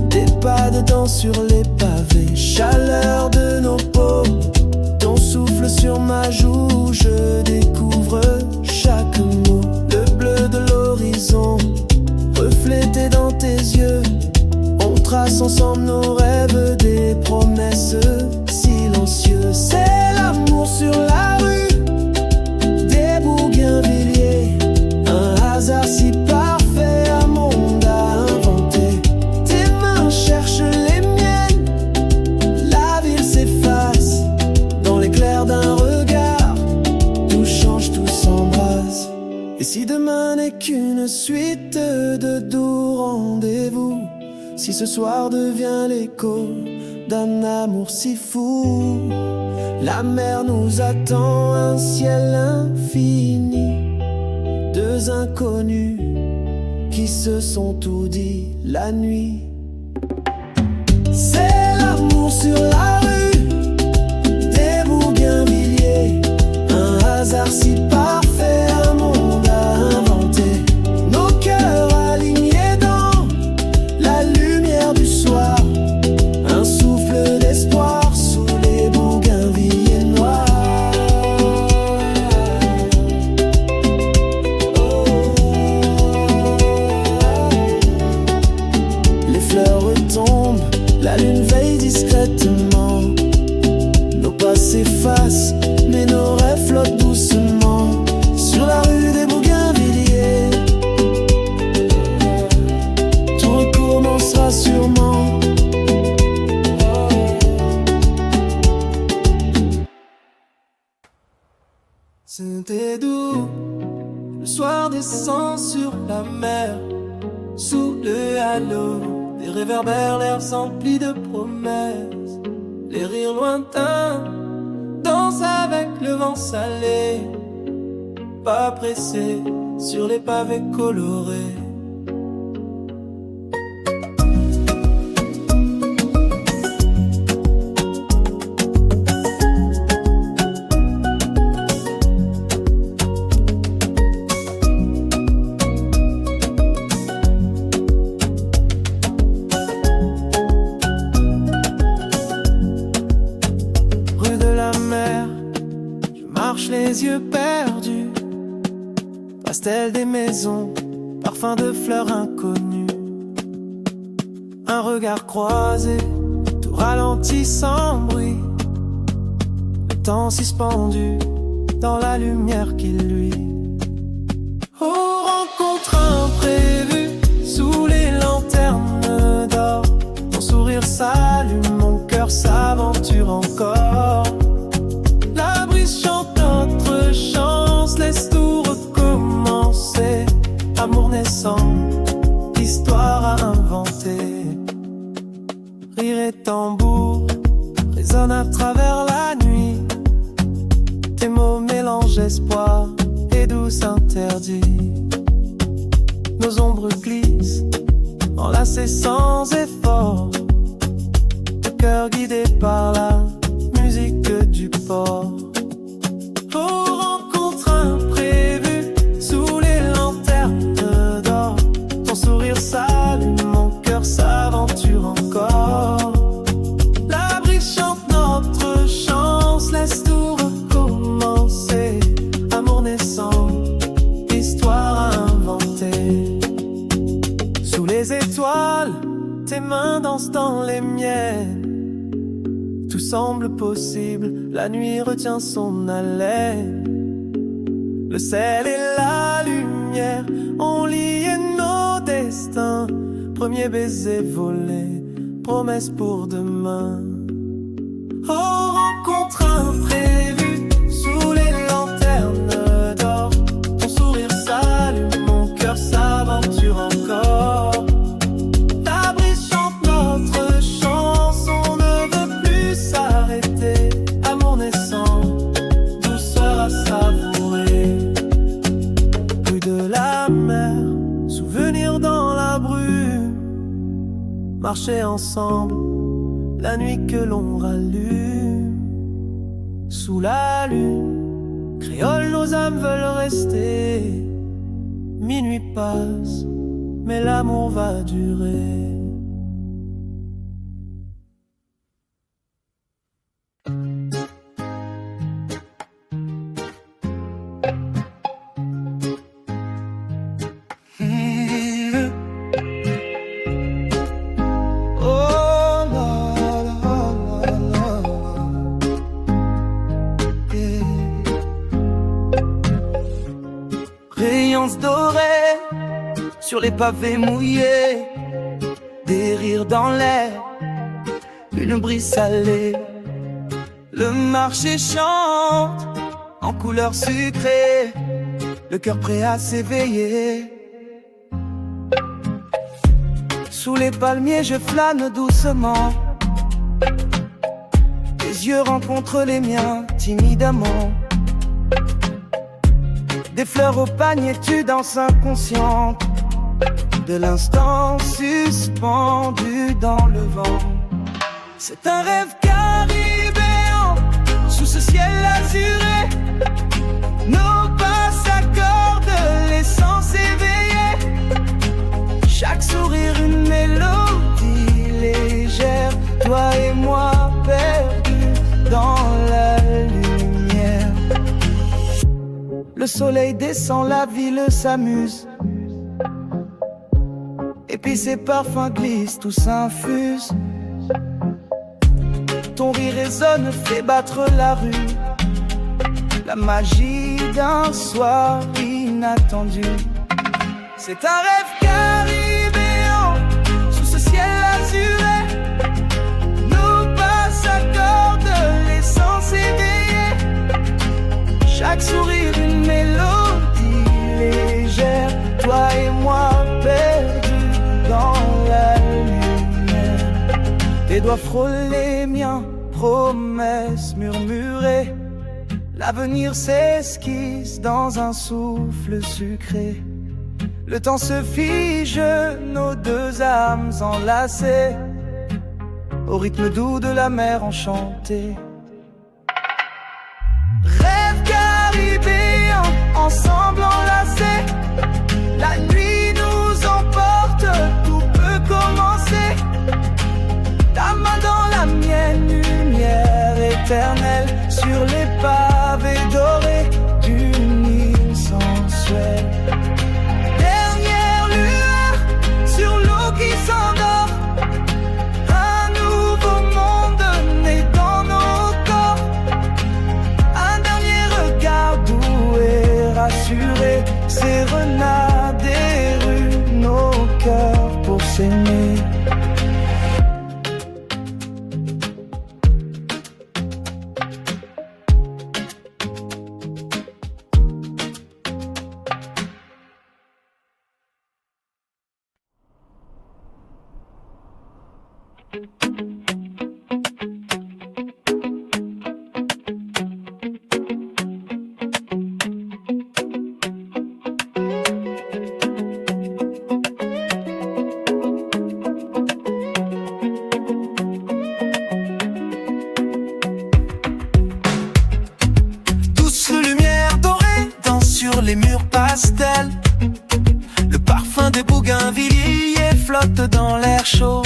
Des pas de danse sur les pavés, chaleur de nos peaux, ton souffle sur ma joue, je découvre chaque mot. Le bleu de l'horizon, reflété dans tes yeux, on trace ensemble nos rêves, des promesses silencieuses. C'est l'amour sur la rue des bougainvilliers, un hasard si parfait, un monde à inventer. Tes mains cherchent les miennes, la ville s'efface dans l'éclair d'un regard. Tout change, tout s'embrase. Et si demain n'est qu'une suite de doux rendez-vous, si ce soir devient l'écho d'un amour si fou, la mer nous attend, un ciel infini, deux inconnus qui se sont tout dit la nuit. C'est l'amour sur la rue des bougainvilliers, un hasard si parfait, un monde à inventer. Nos cœurs alignés dans la lumière du soir, un souffle d'espoir sous les bougainvilliers noirs. Les fleurs retombent, la lune veille discrètement. Nos pas s'effacent, mais nos rêves flottent doucement sur la rue des bougainvilliers. Tout recommencera sûrement. C'était doux, le soir descend sur la mer, sous le halo des réverbères, l'air empli de promesses. Les rires lointains dansent avec le vent salé, pas pressés sur les pavés colorés. Rue de la mer, je marche les yeux perdus, pastel des maisons, parfum de fleurs inconnues. Un regard croisé, tout ralenti sans bruit, le temps suspendu dans la lumière qui luit. Oh, rencontre imprévue sous les lanternes d'or, ton sourire s'allume, mon cœur s'aventure encore. La brise chante notre chance, laisse tout recommencer. Amour naissant, inventé. Rire et tambour résonnent à travers la nuit. Tes mots mélangent espoir et douce interdit. Nos ombres glissent, enlacées sans effort. Le cœur guidé par la musique du port. Oh, rencontre imprévue sous les lanternes d'or. Ton sourire s'allume, mon cœur s'aventure encore. La brise chante notre chance, laisse tout recommencer. Amour naissant, histoire inventée. Sous les étoiles, tes mains dansent dans les miennes. Tout semble possible, la nuit retient son haleine. Le ciel et la lumière ont lié nos destins. Premier baiser volé, promesse pour demain. Oh, rencontre imprévue sous les lanternes d'or. Ton sourire s'allume, mon cœur s'aventure encore. La brise chante notre chanson, ne veut plus s'arrêter. Amour naissant, douceur à savourer. Rue de la mer, souvenir dans la brume. Marcher ensemble, la nuit que l'on rallume. Sous la lune, créole, nos âmes veulent rester. Minuit passe, mais l'amour va durer. Oh la la la la, yeah. Rayons dorés sur les pavés mouillés, des rires dans l'air, une brise salée. Le marché chante en couleurs sucrées, le cœur prêt à s'éveiller. Sous les palmiers je flâne doucement, tes yeux rencontrent les miens timidement. Des fleurs au panier, tu danses inconsciente, de l'instant suspendu dans le vent. C'est un rêve caribéen, sous ce ciel azuré. Nos pas s'accordent, l'essence éveillée. Chaque sourire une mélodie légère. Toi et moi perdus dans la lumière. Le soleil descend, la ville s'amuse. Et puis ses parfums glissent, tout s'infuse. Ton rire résonne, fait battre la rue. La magie d'un soir inattendu. C'est un rêve caribéen, sous ce ciel azuré. Nos pas s'accordent, l'essence éveillée. Chaque sourire une mélodie légère. Toi et moi perdus dans la lumière. Tes doigts frôlent les miens, promesses murmurées. L'avenir s'esquisse dans un souffle sucré. Le temps se fige, nos deux âmes enlacées, au rythme doux de la mer enchantée. Rêve caribéen, ensemble enlacés. La nuit nous emporte, tout peut commencer. Ta main dans la mienne, lumière éternelle. Sur les pavés dorés d'une île sensuelle. Dernière lueur sur l'eau qui s'endort. Un nouveau monde né dans nos corps. Un dernier regard doux et rassuré. Sérénade Douce lumière dorée danse sur les murs pastels. Le parfum des bougainvilliers flotte dans l'air chaud.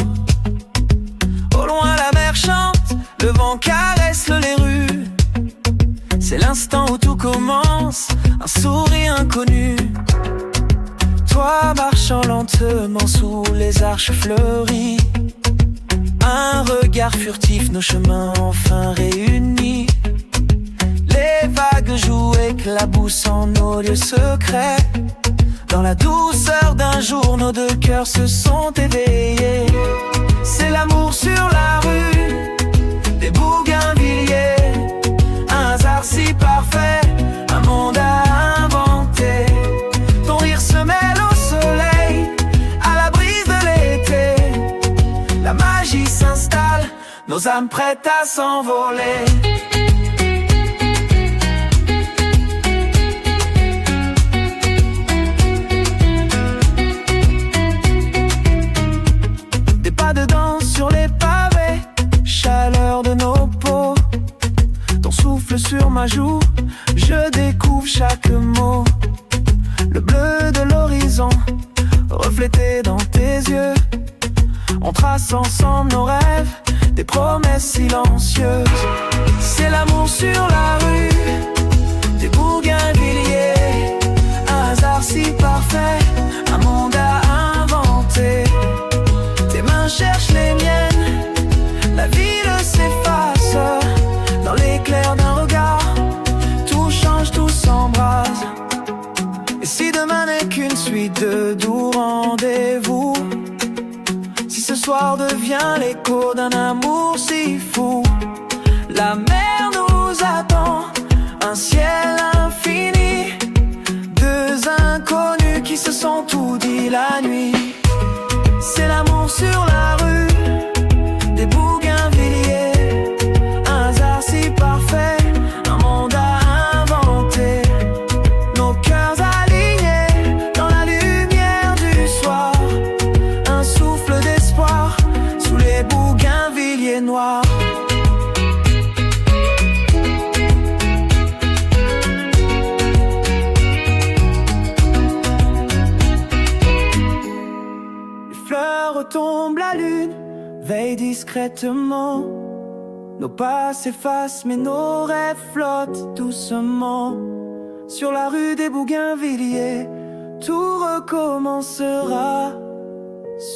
Au loin la mer chante, le vent caresse les rues. C'est l'instant où tout commence, un sourire inconnu. Toi marchant lentement sous les arches fleuries, un regard furtif, nos chemins enfin réunis. Les vagues jouent, éclaboussant nos lieux secrets. Dans la douceur d'un jour, nos deux cœurs se sont éveillés. C'est l'amour sur la rue des Bougainvilliers. Un hasard si parfait, un monde à inventer. Ton rire se mêle au soleil, à la brise de l'été. La magie s'installe, nos âmes prêtes à s'envoler. De danse sur les pavés, chaleur de nos peaux. Ton souffle sur ma joue, je découvre chaque mot. Le bleu de l'horizon, reflété dans tes yeux. On trace ensemble nos rêves, des promesses silencieuses. C'est l'amour sur la rue des Bougainvilliers. Un hasard si parfait, un monde à inventer. Tes mains cherchent les miennes, la ville s'efface. Dans l'éclair d'un regard, tout change, tout s'embrase. Et si demain n'est qu'une suite de doux rendez-vous, si ce soir devient l'écho d'un amour si fou, la mer nous attend, un ciel infini. Deux inconnus qui se sont tout dit la nuit. C'est l'amour sur la rue des Bougainvilliers. Un hasard si parfait, un monde à inventer. Nos cœurs alignés dans la lumière du soir. Un souffle d'espoir sous les Bougainvilliers noirs. Retombe la lune, veille discrètement. Nos pas s'effacent mais nos rêves flottent doucement. Sur la rue des Bougainvilliers, tout recommencera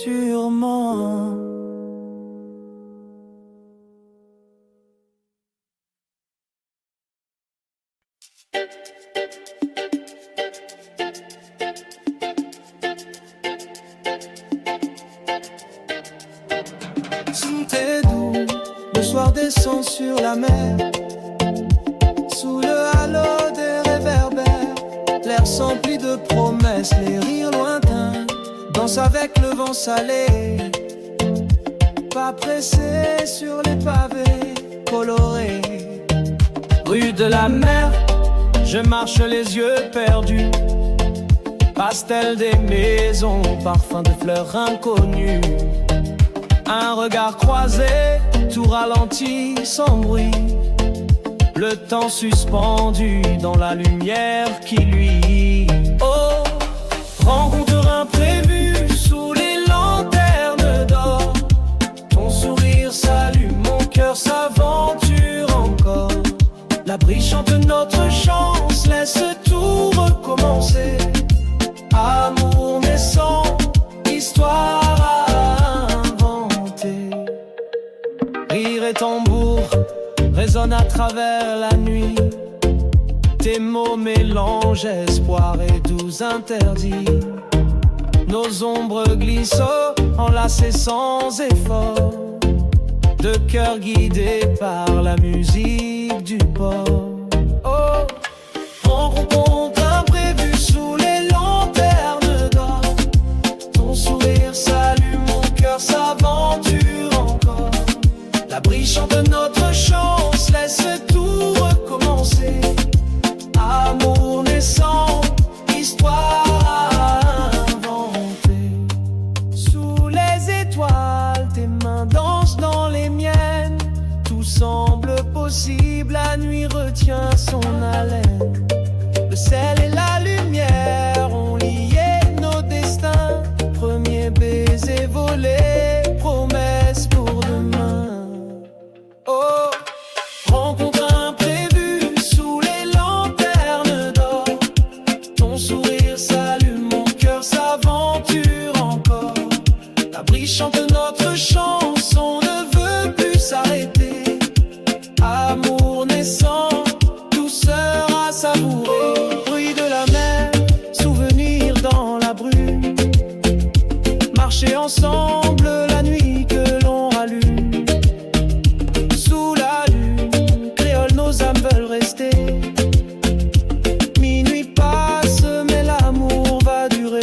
sûrement. C'était doux, le soir descend sur la mer. Sous le halo des réverbères, l'air s'emplit de promesses, les rires lointains dansent avec le vent salé. Pas pressé sur les pavés colorés. Rue de la mer, je marche les yeux perdus. Pastel des maisons, parfum de fleurs inconnues. Un regard croisé, tout ralenti sans bruit. Le temps suspendu dans la lumière qui luit. Oh, rencontre imprévue sous les lanternes d'or. Ton sourire s'allume, mon cœur s'aventure encore. La brise chante notre chance, laisse tout recommencer. Amour naissant, histoire à inventer. Rire et tambour résonnent à travers la nuit. Tes mots mélangent espoir et doux interdits. Nos ombres glissent enlacées sans effort. De cœur guidés par la musique du port. Oh, rencontre imprévue sous les lanternes d'or. Ton sourire s'allume, mon cœur s'aventure encore. semble possible, la nuit retient son haleine. Le sel et la lumière ont lié nos destins. Premier baiser volé, promesse pour demain. Oh, rencontre imprévue sous les lanternes d'or. Ton sourire s'allume, mon cœur s'aventure encore. La brise chante notre chanson, ne veut plus s'arrêter. Amour naissant, douceur à savourer. Bruit de la mer, souvenir dans la brume. Marcher ensemble la nuit que l'on rallume. Sous la lune, créole, nos âmes veulent rester. Minuit passe, mais l'amour va durer.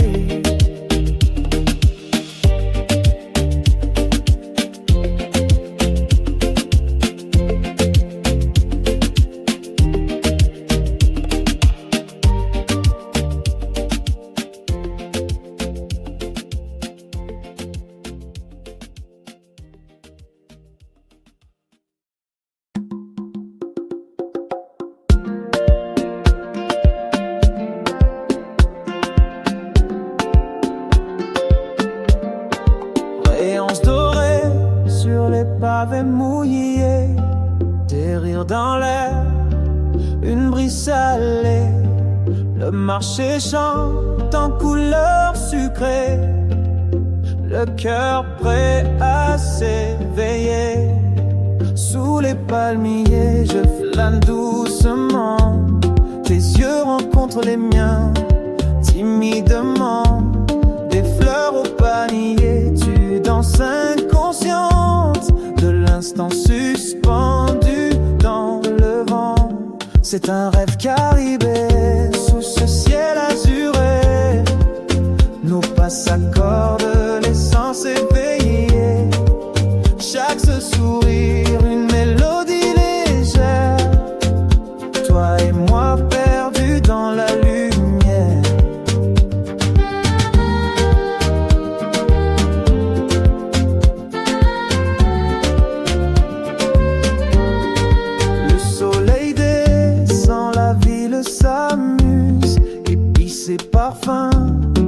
Rayons dorés sur les pavés mouillés, des rires dans l'air, une brise salée. Le marché chante en couleurs sucrées, le cœur prêt à s'éveiller. Sous les palmiers, je flâne doucement. Tes yeux rencontrent les miens, timidement. Des fleurs au panier, tu danses inconsciente de l'instant suspendu dans le vent. C'est un rêve caribé sous ce ciel azuré. Nos pas s'accordent, les sens éveillés. Chaque sourire, une mélodie légère. Toi et moi perdus dans la lumière. Le soleil descend, la ville s'amuse. Épices et parfums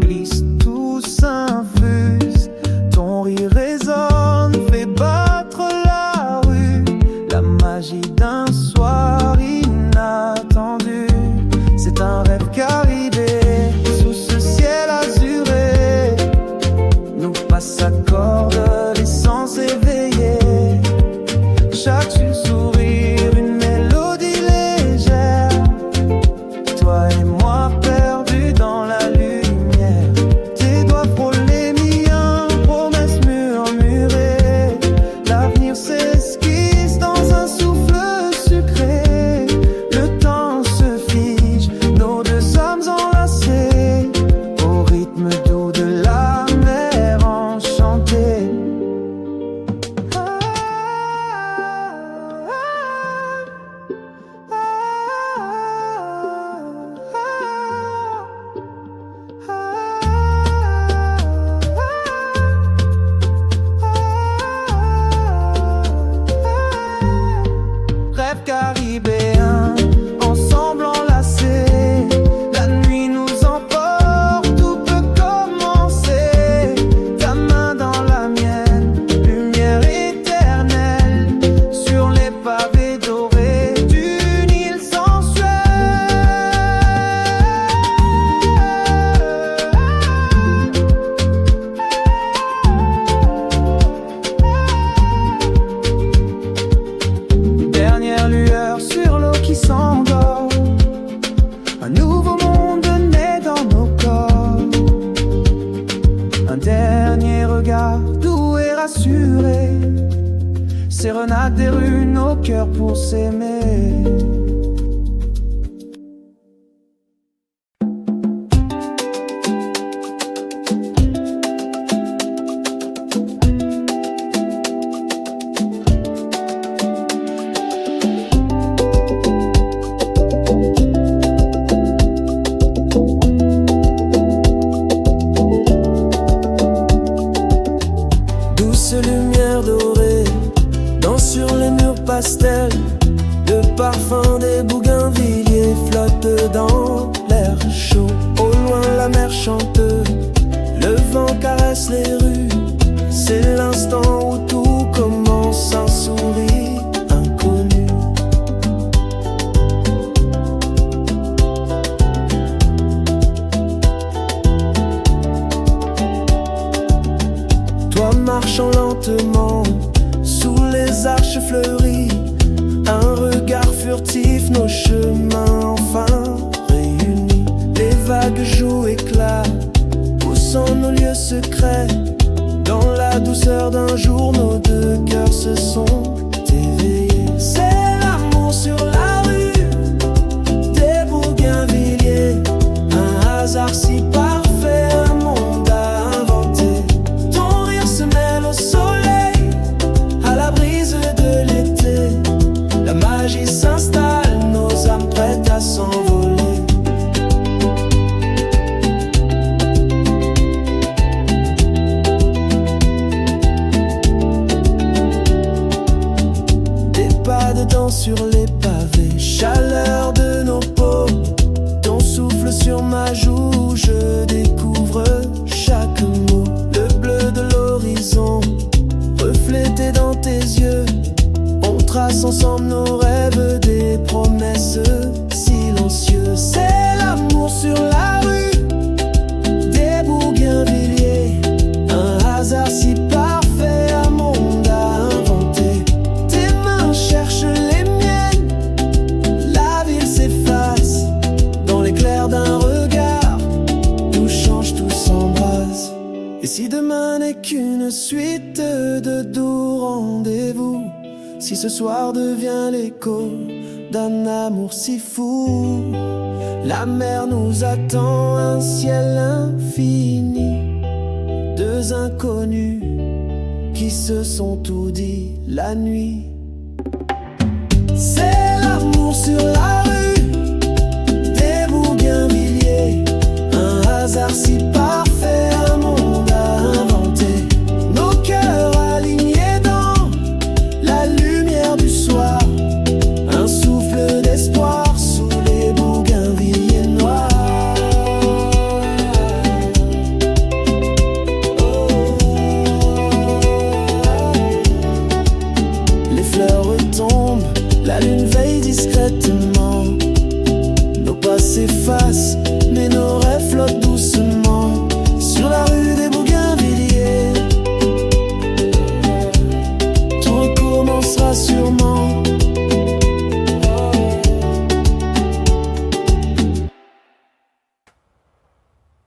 glissent, tout s'infuse. Ton rire résonne, fait battre la rue. La magie d'un soir inattendu. C'est un rêve caribé sous ce ciel azuré. Nos pas s'accordent, les sens éveillés. Chaque sourire, une mélodie légère. Toi et moi perdus dans la lumière. Tes doigts frôlent les miens, promesses murmurées. L'avenir s'esquisse dans un souffle sucré. Le temps se fige, nos deux âmes enlacées. Au rythme doux de la mer enchantée. Rêve caribéen, ensemble enlacés. La nuit nous emporte, tout peut commencer. Ta main dans la mienne, lumière éternelle. Sur les pavés dorés d'une île sensuelle. Dernière lueur sur l'eau qui s'endort. Un nouveau monde naît dans nos corps. Un dernier regard doux et rassuré. Sérénade des rues, nos cœurs pour s'aimer. Douce lumière dorée, danse sur les murs pastel. Le parfum des bougainvilliers flotte dans l'air chaud. Au loin la mer chante, le vent caresse les rues. C'est l'instant où tout commence, un sourire inconnu. Toi marchant lentement sous les arches fleuries, un regard furtif, nos chemins enfin réunis. Les vagues jouent éclat, poussant nos lieux secrets. Dans la douceur d'un jour, nos deux cœurs se sont éveillés. C'est l'amour sur la rue des Bougainvilliers, un hasard si parfait, un monde à inventer. Ton rire se mêle au soleil, à la brise de l'été. La magie s'installe, nos âmes prêtes à s'envoler. Sur les pavés, chaleur de nos peaux, ton souffle sur ma joue, je découvre chaque mot. Le bleu de l'horizon, reflété dans tes yeux, on trace ensemble nos rêves, des promesses silencieuses. C'est l'amour sur la rue des Bougainvilliers, un hasard si parfait, un monde à inventer. Tes mains cherchent les d'un regard, tout change, tout s'embrase. Et si demain n'est qu'une suite de doux rendez-vous, si ce soir devient l'écho d'un amour si fou, la mer nous attend, un ciel infini, deux inconnus qui se sont tout dit la nuit. C'est l'amour sur la rue, un hasard si parfait, un monde à inventer. Nos cœurs alignés dans la lumière du soir, un souffle d'espoir sous les bougainvilliers noirs. Les fleurs retombent, la lune veille discrètement. Nos pas s'effacent, mais nos rêves flottent doucement sur la rue des Bougainvilliers. Tout recommencera sûrement.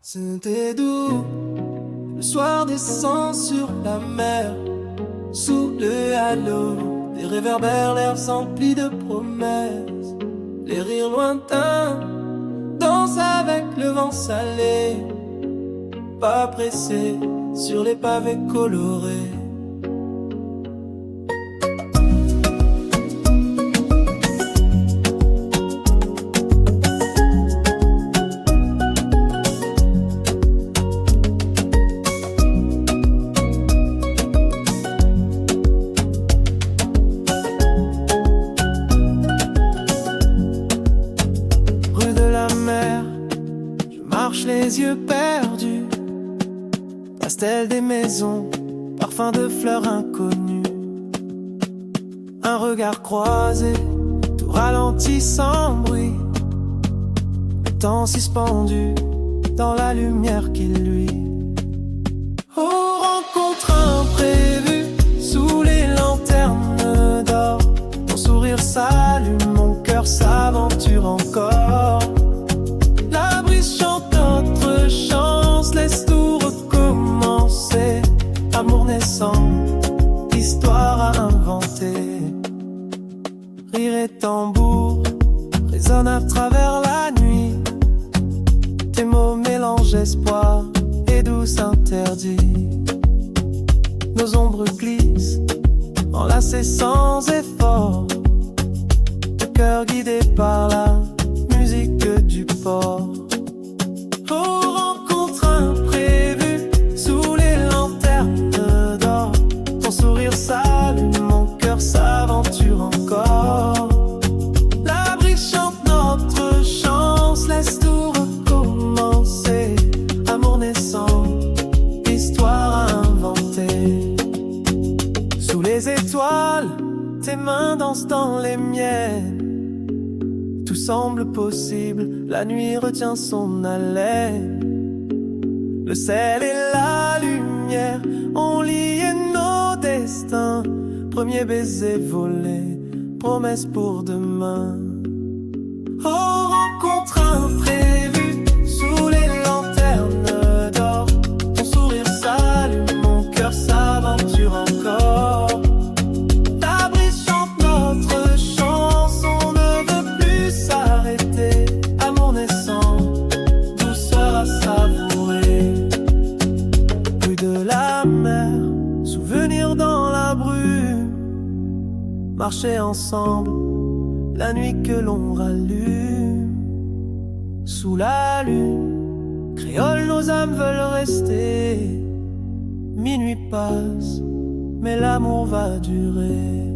C'était doux, le soir descend sur la mer, sous le halo des réverbères, l'air empli de promesses. Les rires lointains dansent avec le vent salé, pas pressé sur les pavés colorés. Les yeux perdus, pastel des maisons, parfum de fleurs inconnues. Un regard croisé, tout ralenti sans bruit. Le temps suspendu dans la lumière qui luit. Oh, rencontre imprévue sous les lanternes d'or. Ton sourire s'allume, mon cœur s'aventure encore. La brise chante notre chance, laisse tout recommencer. Amour naissant, histoire à inventer. Rire et tambour résonnent à travers la nuit. Tes mots mélangent espoir et douce interdit. Nos ombres glissent, enlacées sans effort. Le cœur guidé par la musique du port. Oh, rencontre imprévue sous les lanternes d'or. Ton sourire s'allume, mon cœur s'aventure en les étoiles, tes mains dansent dans les miennes. Tout semble possible, la nuit retient son haleine. Le ciel et la lumière ont lié nos destins. Premier baiser volé, promesse pour demain. Oh, rencontre imprévue, sous les lanternes d'or. Ton sourire s'allume, mon cœur s'aventure encore. Ta brise chante notre chanson, ne veut plus s'arrêter. Amour naissant, douceur à savourer. Bruit de la mer, souvenir dans la brume. Marcher ensemble, la nuit que l'on rallume. Sous la lune, créole, nos âmes veulent rester. Minuit passe, mais l'amour va durer.